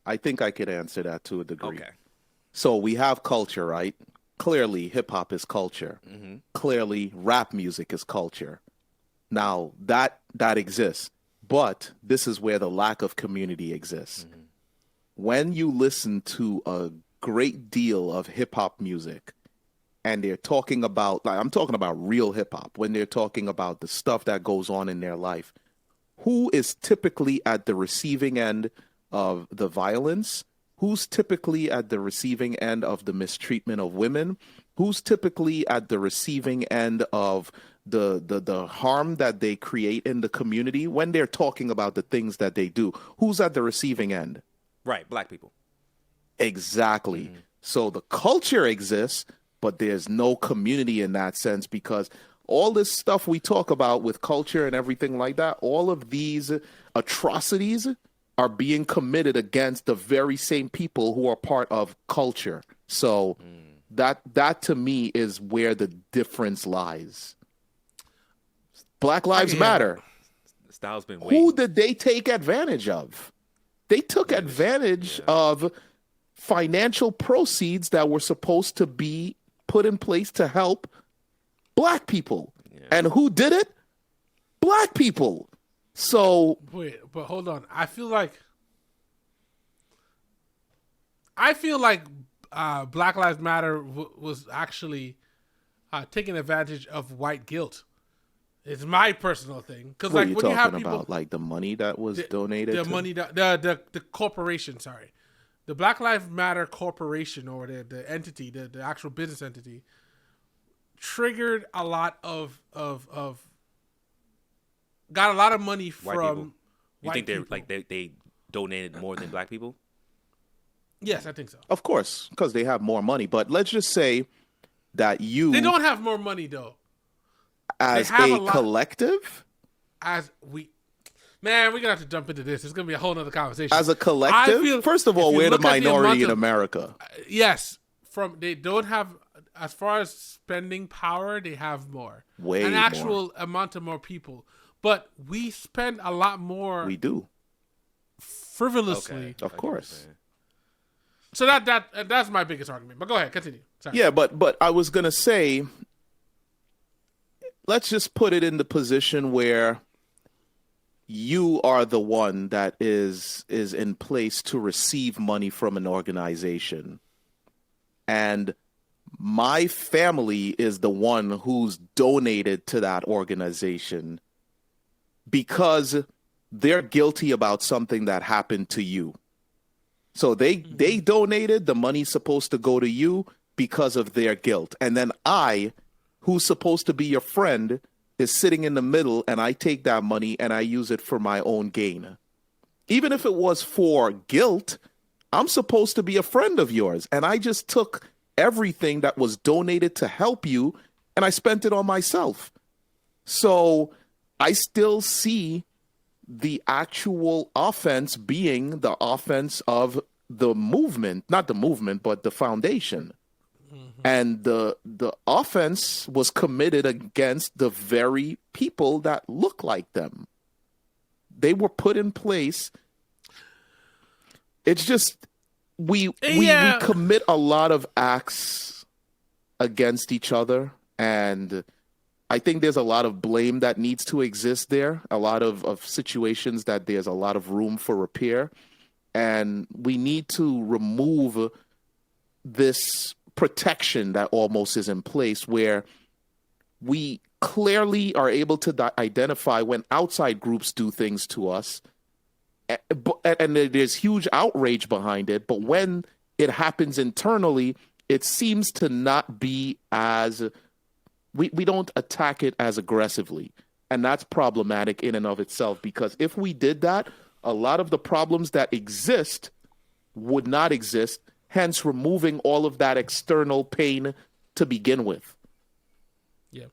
I think I could answer that to a degree. Okay. So we have culture, right? Clearly, hip hop is culture. Mm-hmm. Clearly, rap music is culture. Now, that exists. But this is where the lack of community exists. Mm-hmm. When you listen to a great deal of hip hop music, and they're talking about, like, I'm talking about real hip hop, when they're talking about the stuff that goes on in their life, who is typically at the receiving end of the violence? Who's typically at the receiving end of the mistreatment of women? Who's typically at the receiving end of the harm that they create in the community when they're talking about the things that they do? Who's at the receiving end? Right, black people. Exactly. Mm-hmm. So the culture exists, but there's no community in that sense, because all this stuff we talk about with culture and everything like that, all of these atrocities are being committed against the very same people who are part of culture. So that to me is where the difference lies. Black Lives Matter. Styles been waiting. Who did they take advantage of? They took advantage of financial proceeds that were supposed to be put in place to help black people. Yeah. And who did it? Black people. So Wait, but hold on. I feel like Black Lives Matter was actually taking advantage of white guilt. It's my personal thing, because what like are you when you have talking people, about? Like the money that was donated? the to? money that the corporation, sorry, the Black Lives Matter corporation, or the entity, the actual business entity, triggered a lot of got a lot of money White from people. You white think they're people. like they donated more than black people? Yes, I think so. Of course, because they have more money. But let's just say that you, They don't have more money though. as have a a lot- collective, We're gonna have to jump into this. It's gonna be a whole nother conversation. as a collective, I feel- first of if all, you we're the look at the minority amount in of- America. Yes, they don't have, as far as spending power, they have more. Way an more. actual amount of more people, but we spend a lot more We do, frivolously. of course. So that's my biggest argument. But go ahead, continue. Sorry. Yeah, but I was gonna say, let's just put it in the position where you are the one that is in place to receive money from an organization, and my family is the one who's donated to that organization because they're guilty about something that happened to you. So they donated, the money's supposed to go to you because of their guilt. And then I, who's supposed to be your friend, is sitting in the middle, and I take that money and I use it for my own gain. Even if it was for guilt, I'm supposed to be a friend of yours. And I just took everything that was donated to help you and I spent it on myself. So I still see the actual offense being the offense of the movement, not the movement, but the foundation. And the offense was committed against the very people that look like them. They were put in place. It's just we commit a lot of acts against each other, and I think there's a lot of blame that needs to exist there, a lot of situations that there's a lot of room for repair, and we need to remove this protection that almost is in place where we clearly are able to identify when outside groups do things to us, and there's huge outrage behind it, but when it happens internally, it seems to not be as... We don't attack it as aggressively, and that's problematic in and of itself, because if we did that, a lot of the problems that exist would not exist, hence removing all of that external pain to begin with. Yeah.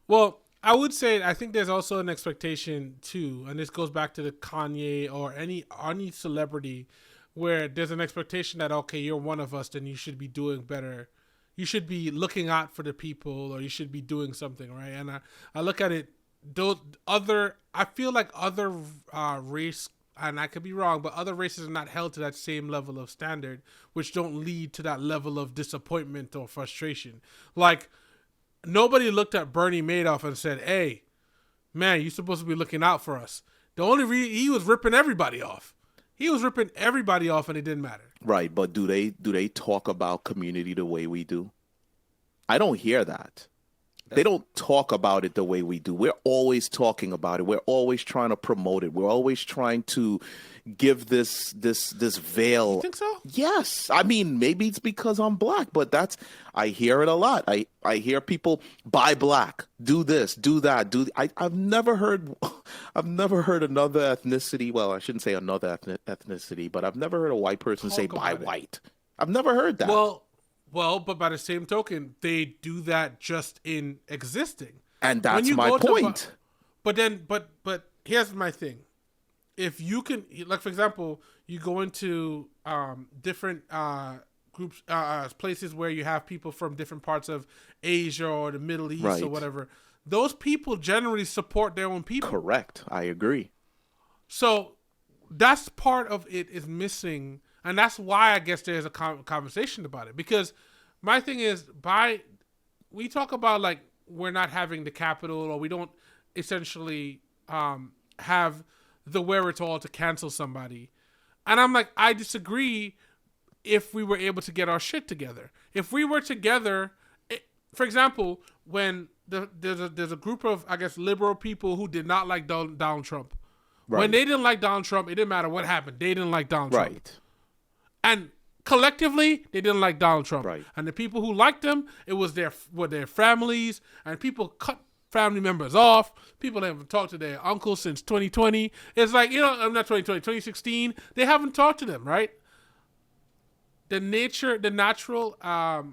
Well, I would say I think there's also an expectation too, and this goes back to the Kanye or any celebrity, where there's an expectation that okay, you're one of us, then you should be doing better. You should be looking out for the people, or you should be doing something, right? And I look at it, I feel like other race, and I could be wrong, but other races are not held to that same level of standard, which don't lead to that level of disappointment or frustration. Like, nobody looked at Bernie Madoff and said, hey, man, you're supposed to be looking out for us. The only reason he was ripping everybody off. He was ripping everybody off, and it didn't matter. Right, but do they talk about community the way we do? I don't hear that. They don't talk about it the way we do. We're always talking about it. We're always trying to promote it. We're always trying to give this veil. You think so? Yes. I mean, maybe it's because I'm black, but I hear it a lot. I hear people buy black, do this, do that, I've never heard another ethnicity. Well, I shouldn't say another ethnicity, but I've never heard a white person say buy white. I've never heard that. Well, but by the same token, they do that just in existing. And that's my point. But here's my thing. If you can, like, for example, you go into different groups, places where you have people from different parts of Asia or the Middle East or whatever, those people generally support their own people. Correct. I agree. So that's part of it is missing. And that's why I guess there's a conversation about it. Because my thing is, we talk about, like, we're not having the capital, or we don't essentially have the wherewithal to cancel somebody. And I'm like, I disagree if we were able to get our shit together. If we were together, for example, when there's a group of, I guess, liberal people who did not like Donald Trump. Right. When they didn't like Donald Trump, it didn't matter what happened. They didn't like Donald Trump. Right. And collectively, they didn't like Donald Trump. Right. And the people who liked him, it was their families, and people cut family members off. People haven't talked to their uncles since 2020. It's like, I'm not 2020, 2016. They haven't talked to them, right? The natural, I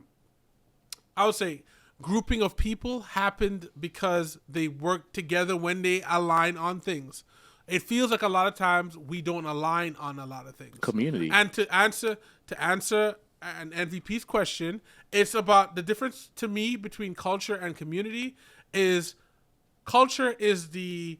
would say, grouping of people happened because they worked together when they align on things. It feels like a lot of times we don't align on a lot of things. Community. And to answer an MVP's question, it's about the difference to me between culture and community is culture is the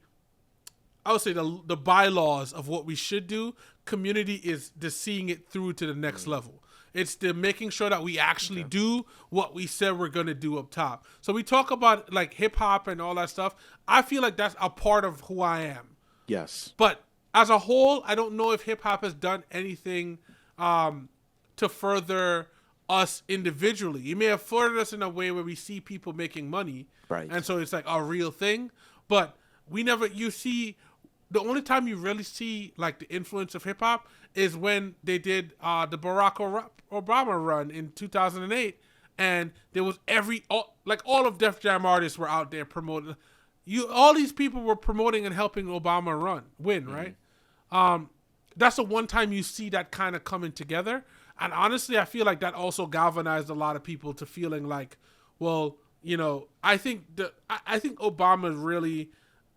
bylaws of what we should do. Community is the seeing it through to the next level. It's the making sure that we actually do what we said we're going to do up top. So we talk about, like, hip hop and all that stuff. I feel like that's a part of who I am. Yes. But as a whole, I don't know if hip hop has done anything to further us individually. You may have furthered us in a way where we see people making money. Right. And so it's like a real thing. But the only time you really see, like, the influence of hip hop is when they did the Barack Obama run in 2008. And there was all of Def Jam artists were out there promoting. All these people were promoting and helping Obama win, right? That's the one time you see that kind of coming together. And honestly, I feel like that also galvanized a lot of people to feeling like, well, I think Obama really.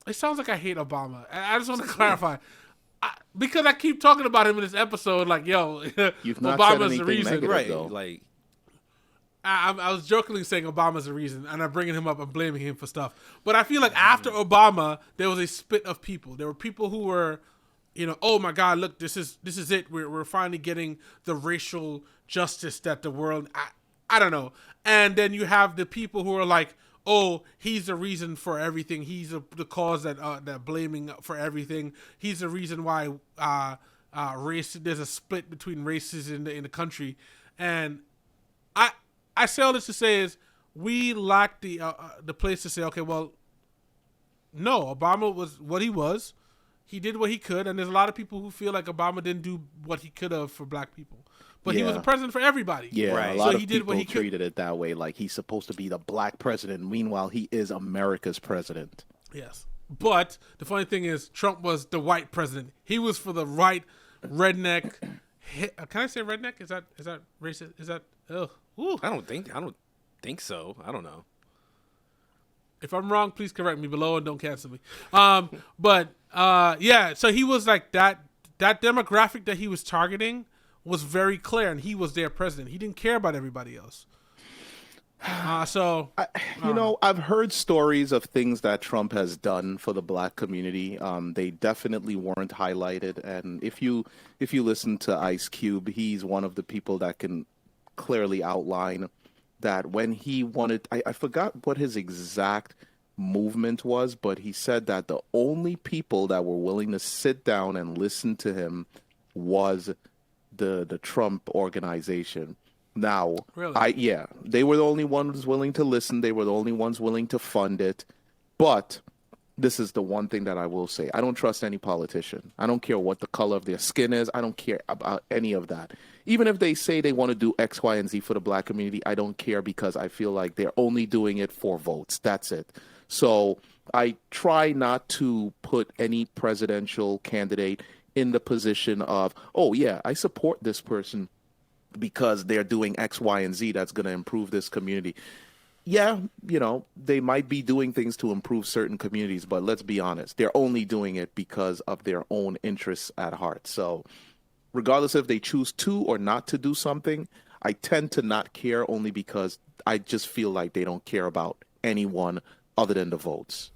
It sounds like I hate Obama. I just want to clarify. Because I keep talking about him in this episode, like, yo, You've not Obama's said the reason, negative, right? Though. Like, I was jokingly saying Obama's the reason, and I'm bringing him up and blaming him for stuff. But I feel like after Obama, there was a split of people. There were people who were, oh my God, look, this is it. We're finally getting the racial justice that the world. I don't know. And then you have the people who are like, oh, he's the reason for everything. He's the cause that blaming for everything. He's the reason why race. There's a split between races in the country, and I say all this to say is we lack the place to say, okay, well, no, Obama was what he was. He did what he could, and there's a lot of people who feel like Obama didn't do what he could have for black people. But he was a president for everybody. Yeah, right. A lot so of he did people what he treated it that way, like he's supposed to be the black president. Meanwhile, he is America's president. Yes. But the funny thing is, Trump was the white president. He was for the right redneck. Can I say redneck? Is that racist? Is that? Ugh. Ooh. I don't think so. I don't know. If I'm wrong, please correct me below and don't cancel me. But yeah, so he was like that demographic that he was targeting was very clear, and he was their president. He didn't care about everybody else. I've heard stories of things that Trump has done for the black community. They definitely weren't highlighted. And if you listen to Ice Cube, he's one of the people that can clearly outline that when he wanted, I forgot what his exact movement was, but he said that the only people that were willing to sit down and listen to him was the Trump organization. Now, really? they were the only ones willing to listen. They were the only ones willing to fund it. But this is the one thing that I will say. I don't trust any politician. I don't care what the color of their skin is. I don't care about any of that. Even if they say they want to do X, Y, and Z for the black community, I don't care because I feel like they're only doing it for votes. That's it. So I try not to put any presidential candidate in the position of, oh, yeah, I support this person because they're doing X, Y, and Z that's going to improve this community. Yeah, they might be doing things to improve certain communities, but let's be honest, they're only doing it because of their own interests at heart. So regardless if they choose to or not to do something, I tend to not care only because I just feel like they don't care about anyone other than the votes.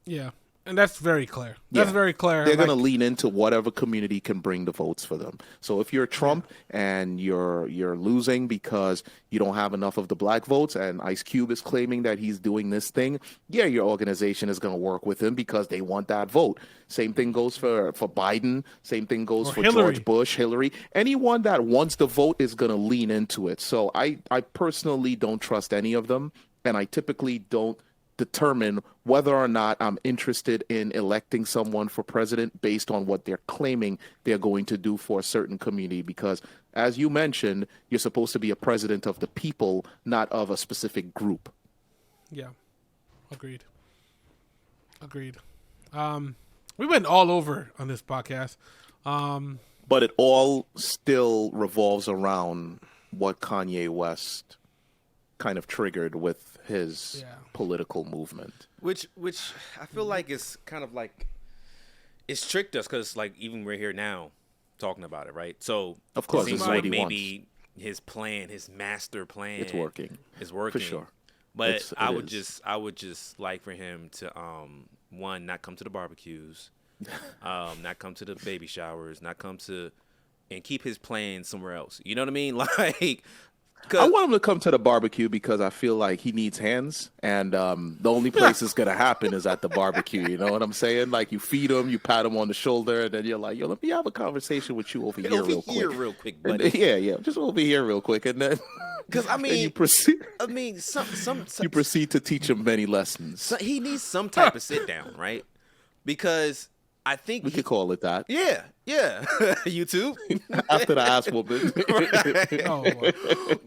Yeah. And that's very clear. That's very clear. They're going to lean into whatever community can bring the votes for them. So if you're Trump and you're losing because you don't have enough of the black votes, and Ice Cube is claiming that he's doing this thing, your organization is going to work with him because they want that vote. Same thing goes for Biden. Same thing goes for Hillary. George Bush, Hillary. Anyone that wants the vote is going to lean into it. So I personally don't trust any of them, and I typically don't determine whether or not I'm interested in electing someone for president based on what they're claiming they're going to do for a certain community. Because, as you mentioned, you're supposed to be a president of the people, not of a specific group. Yeah. Agreed. We went all over on this podcast. But it all still revolves around what Kanye West kind of triggered with his political movement, which I feel like is kind of like it's tricked us because like even we're here now talking about it, right? So of course, it seems this like is what he maybe wants. his plan, his master plan, it's working for sure. But I would just like for him to one, not come to the barbecues, not come to the baby showers, not come to and keep his plan somewhere else. You know what I mean? Like. I want him to come to the barbecue because I feel like he needs hands, and the only place it's gonna happen is at the barbecue. You know what I'm saying? Like you feed him, you pat him on the shoulder, and then you're like, "Yo, let me have a conversation with you over here real quick, buddy." Yeah, just over here real quick, and then because you proceed. You proceed to teach him many lessons. So he needs some type of sit down, right? Because I think we could call it that. Yeah. YouTube after the ass whooping.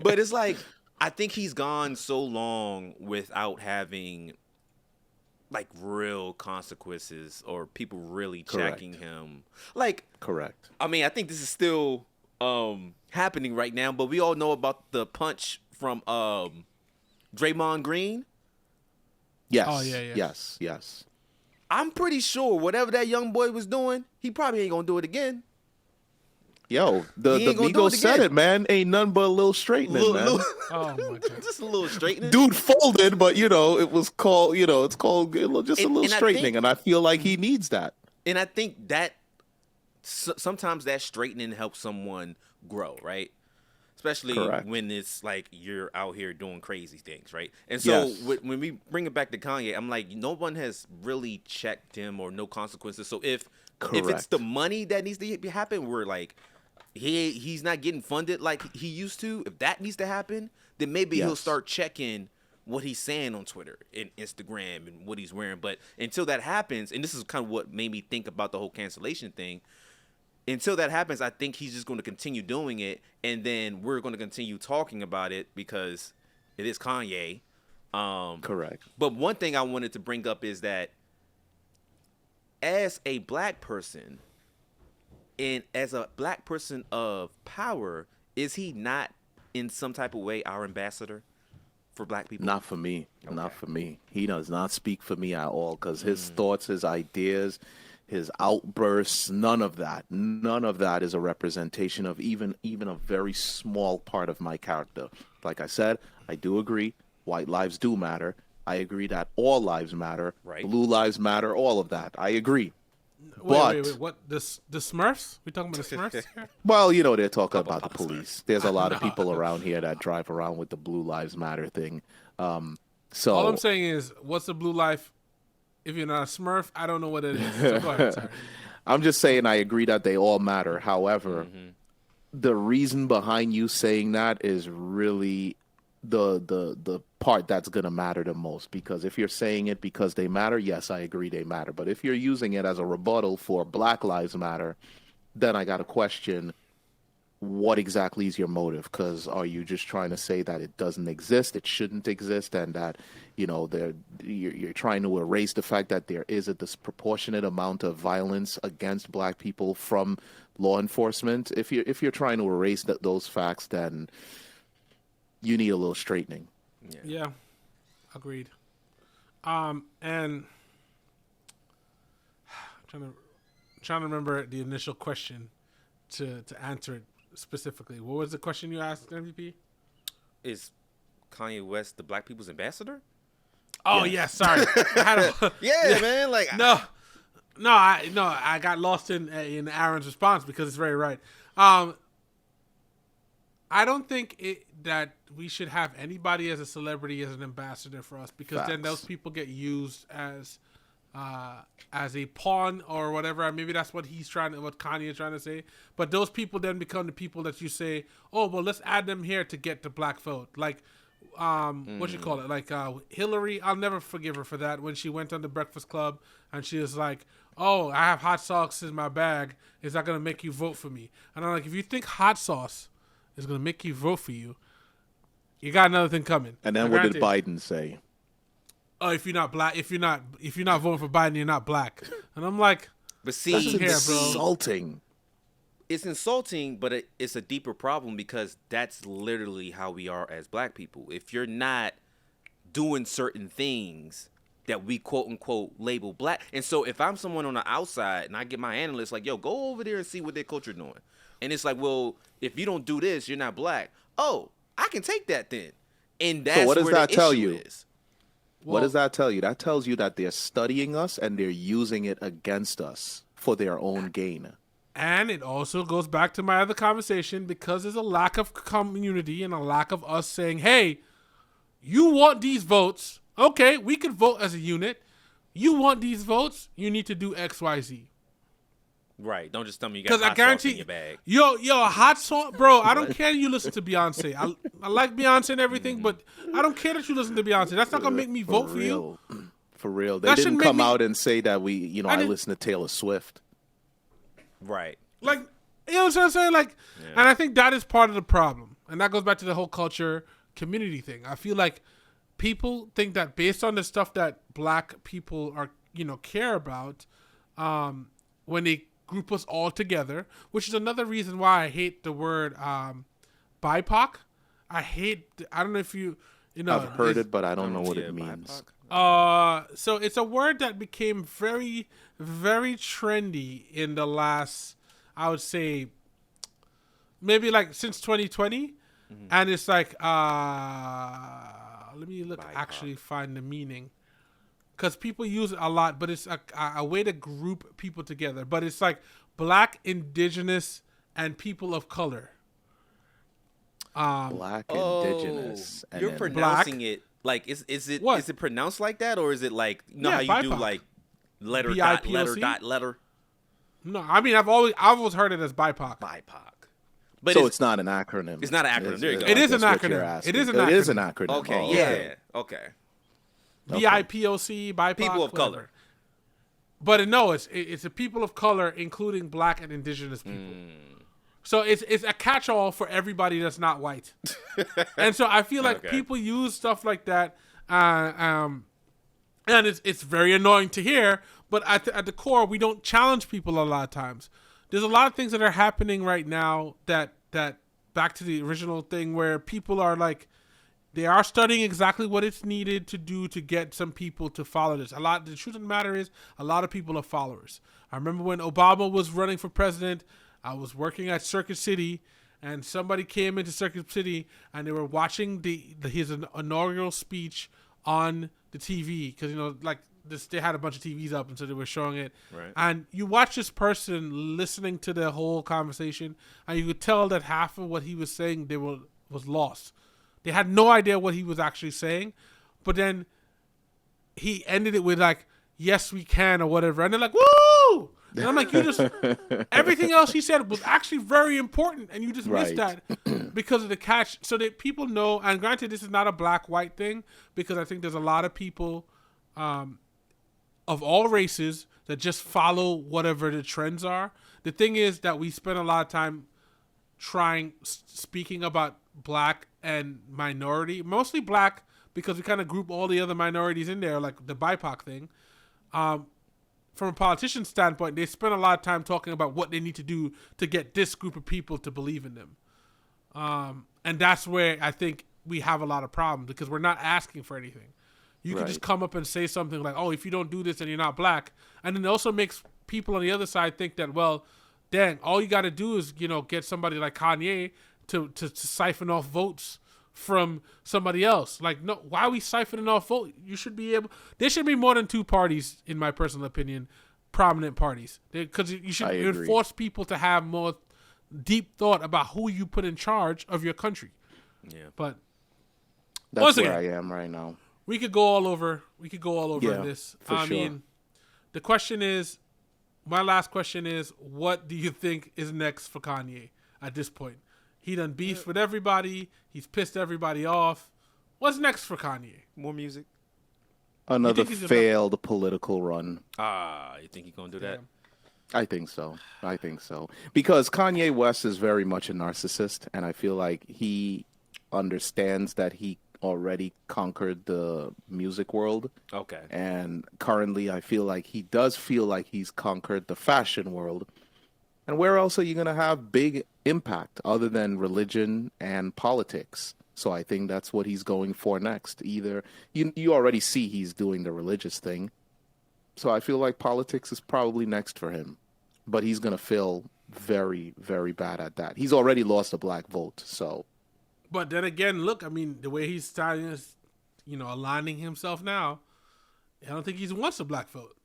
But it's like I think he's gone so long without having like real consequences or people really checking him. Like correct. I mean, I think this is still happening right now, but we all know about the punch from Draymond Green. Yes. Oh yeah. Yes. I'm pretty sure whatever that young boy was doing, he probably ain't gonna do it again. Yo, the Migos said it, man. Ain't nothing but a little straightening, man. Oh my god, just a little straightening. Dude folded, but it was called, it's called just a little straightening, and I feel like he needs that. And I think that sometimes that straightening helps someone grow, right? Especially when it's like you're out here doing crazy things, right? And so when we bring it back to Kanye, I'm like, no one has really checked him or no consequences. So if it's the money that needs to happen, we're like, he's not getting funded like he used to. If that needs to happen, then maybe he'll start checking what he's saying on Twitter and Instagram and what he's wearing. But until that happens, and this is kind of what made me think about the whole cancellation thing. Until that happens, I think he's just going to continue doing it, and then we're going to continue talking about it because it is Kanye. Correct. But one thing I wanted to bring up is that as a black person and as a black person of power, is he not in some type of way our ambassador? for black people? Not for me. Okay. Not for me. He does not speak for me at all because his thoughts, his ideas, his outbursts, none of that is a representation of even a very small part of my character. Like I said, I do agree. White lives do matter. I agree that all lives matter. Right. Blue lives matter. All of that. I agree. Wait. What? The Smurfs? We talking about the Smurfs here? Well, they're talking about the police. There's a lot of people around here that drive around with the Blue Lives Matter thing. So All I'm saying is, what's the blue life? If you're not a Smurf, I don't know what it is. So go ahead, sorry. I'm just saying I agree that they all matter. However, the reason behind you saying that is really the part that's going to matter the most. Because if you're saying it because they matter, yes, I agree they matter. But if you're using it as a rebuttal for Black Lives Matter, then I got to question what exactly is your motive? Because are you just trying to say that it doesn't exist, it shouldn't exist, and that you're trying to erase the fact that there is a disproportionate amount of violence against black people from law enforcement? If you're trying to erase those facts, then you need a little straightening. Yeah, agreed. And trying to remember the initial question to answer it specifically. What was the question you asked, MVP? Is Kanye West the black people's ambassador? Oh yeah, sorry. I had man. Like I got lost in Aaron's response because it's very right. I don't think that we should have anybody as a celebrity as an ambassador for us, because then those people get used as a pawn or whatever. Maybe that's what Kanye is trying to say. But those people then become the people that you say, oh, well, let's add them here to get the black vote. Like, what you call it? Like Hillary, I'll never forgive her for that. When she went on the Breakfast Club and she was like, oh, I have hot sauce in my bag. Is that going to make you vote for me? And I'm like, if you think hot sauce is going to make you vote for you, you got another thing coming. And then what did Biden say? Oh, if you're not black, if you're not voting for Biden, you're not black. And I'm like, but see, that's insulting. It's insulting, but it's a deeper problem, because that's literally how we are as black people. If you're not doing certain things that we quote unquote label black, and so if I'm someone on the outside and I get my analyst like, yo, go over there and see what their culture doing, and it's like, well, if you don't do this, you're not black. Oh, I can take that then, and that's so what does where that the tell issue you? Is. What does that tell you? That tells you that they're studying us and they're using it against us for their own gain. And it also goes back to my other conversation, because there's a lack of community and a lack of us saying, hey, you want these votes. Okay, we could vote as a unit. You want these votes, you need to do X, Y, Z. Right. Don't just tell me you got hot sauce in your bag. Yo, hot sauce, bro. I don't care you listen to Beyonce. I like Beyonce and everything, but I don't care that you listen to Beyonce. That's not gonna make me vote for you. For real. They didn't come out and say that I listen to Taylor Swift. Right. Like, you know what I'm saying? Like, and I think that is part of the problem. And that goes back to the whole culture community thing. I feel like people think that based on the stuff that black people are, care about, when they group us all together, which is another reason why I hate the word BIPOC. I don't know if you know. I've heard it, but I don't know what it means. So it's a word that became very, very trendy in the last, I would say, maybe like since 2020. Mm-hmm. And it's like, let me actually find the meaning. Because people use it a lot, but it's a way to group people together. But it's like black, indigenous, and people of color. Black, indigenous, and you're pronouncing it like is it pronounced like that, or is it like how you BIPOC. Do like letter dot letter dot letter? No, I mean I've always heard it as BIPOC. But so it's not an acronym. It's not an acronym. There you go. It is an acronym. It is an acronym. Okay. Yeah. Okay. BIPOC, BIPOC, people of color. But no, it's a people of color, including black and indigenous people. So it's a catch-all for everybody that's not white. And so I feel like people use stuff like that, and it's very annoying to hear. But at the core, we don't challenge people a lot of times. There's a lot of things that are happening right now that back to the original thing where people are like, They are studying exactly what it's needed to do to get some people to follow this. The truth of the matter is, a lot of people are followers. I remember when Obama was running for president, I was working at Circuit City, and somebody came into Circuit City, and they were watching his inaugural speech on the TV, because they had a bunch of TVs up, and so they were showing it. Right. And you watch this person listening to the whole conversation, and you could tell that half of what he was saying was lost. They had no idea what he was actually saying, but then he ended it with like, "Yes, we can," or whatever, and they're like, "Woo!" And I'm like, everything else he said was actually very important, and you just missed that because of the catch. So that people know, and granted, this is not a black-white thing, because I think there's a lot of people of all races that just follow whatever the trends are. The thing is that we spend a lot of time speaking about black and minority, mostly black, because we kind of group all the other minorities in there, like the BIPOC thing. From a politician's standpoint, they spend a lot of time talking about what they need to do to get this group of people to believe in them. And that's where I think we have a lot of problems, because we're not asking for anything. You can just come up and say something like, "Oh, if you don't do this, then you're not black." And then it also makes people on the other side think that, well, dang, all you got to do is, get somebody like Kanye to siphon off votes from somebody else. Like, no, why are we siphoning off votes? There should be more than two parties, in my personal opinion, prominent parties. Because you should force people to have more deep thought about who you put in charge of your country. Yeah. But that's where I am right now. We could go all over. This. I mean, the question is, my last question is, what do you think is next for Kanye at this point? He done beefed with everybody. He's pissed everybody off. What's next for Kanye? More music. Another failed political run. You think he's going to do that? I think so. Because Kanye West is very much a narcissist, and I feel like he understands that he already conquered the music world. Okay. And currently I feel like he does feel like he's conquered the fashion world. And where else are you going to have big impact other than religion and politics? So I think that's what he's going for next. Either you already see he's doing the religious thing. So I feel like politics is probably next for him. But he's going to feel very, very bad at that. He's already lost a black vote, so. But then again, look, I mean, the way he's starting is, aligning himself now, I don't think he wants a black vote.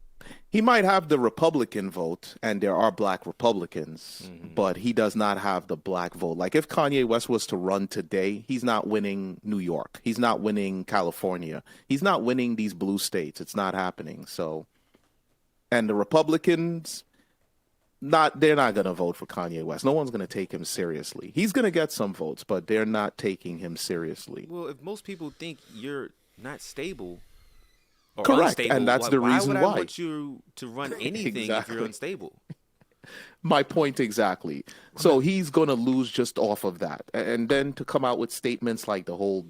He might have the Republican vote, and there are black Republicans, but he does not have the black vote. Like, if Kanye West was to run today, he's not winning New York. He's not winning California. He's not winning these blue states. It's not happening. So, and the Republicans, they're not going to vote for Kanye West. No one's going to take him seriously. He's going to get some votes, but they're not taking him seriously. Well, if most people think you're not stable, correct, unstable, and that's the reason why. Why would I want you to run anything if you're unstable? My point exactly. So he's going to lose just off of that. And then to come out with statements like the whole,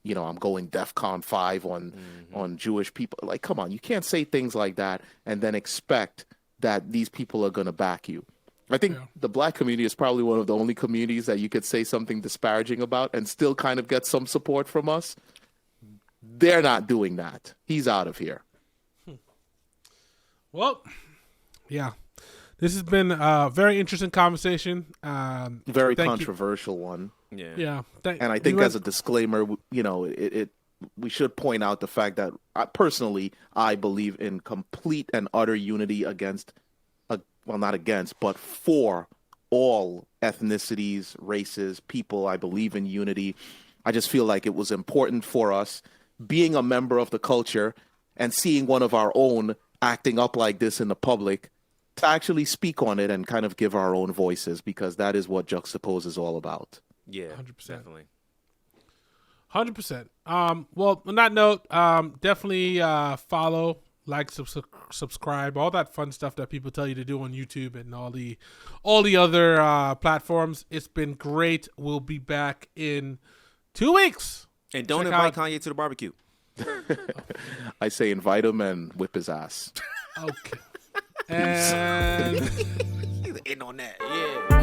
I'm going DEFCON 5 on Jewish people. Like, come on, you can't say things like that and then expect that these people are going to back you. I think the black community is probably one of the only communities that you could say something disparaging about and still kind of get some support from us. They're not doing that. He's out of here. Well, yeah. This has been a very interesting conversation. Very controversial one. Yeah. And I think as a disclaimer, we should point out the fact that I believe in complete and utter unity but for all ethnicities, races, people. I believe in unity. I just feel like it was important for us, being a member of the culture and seeing one of our own acting up like this in the public, to actually speak on it and kind of give our own voices, because that is what Juxtaposed is all about. Yeah, 100%. Definitely. 100%. Well, on that note, definitely follow, like, subscribe, all that fun stuff that people tell you to do on YouTube and all the other platforms. It's been great. We'll be back in 2 weeks. And don't invite Kanye to the barbecue. I say invite him and whip his ass. Okay. And he's in on that. Yeah.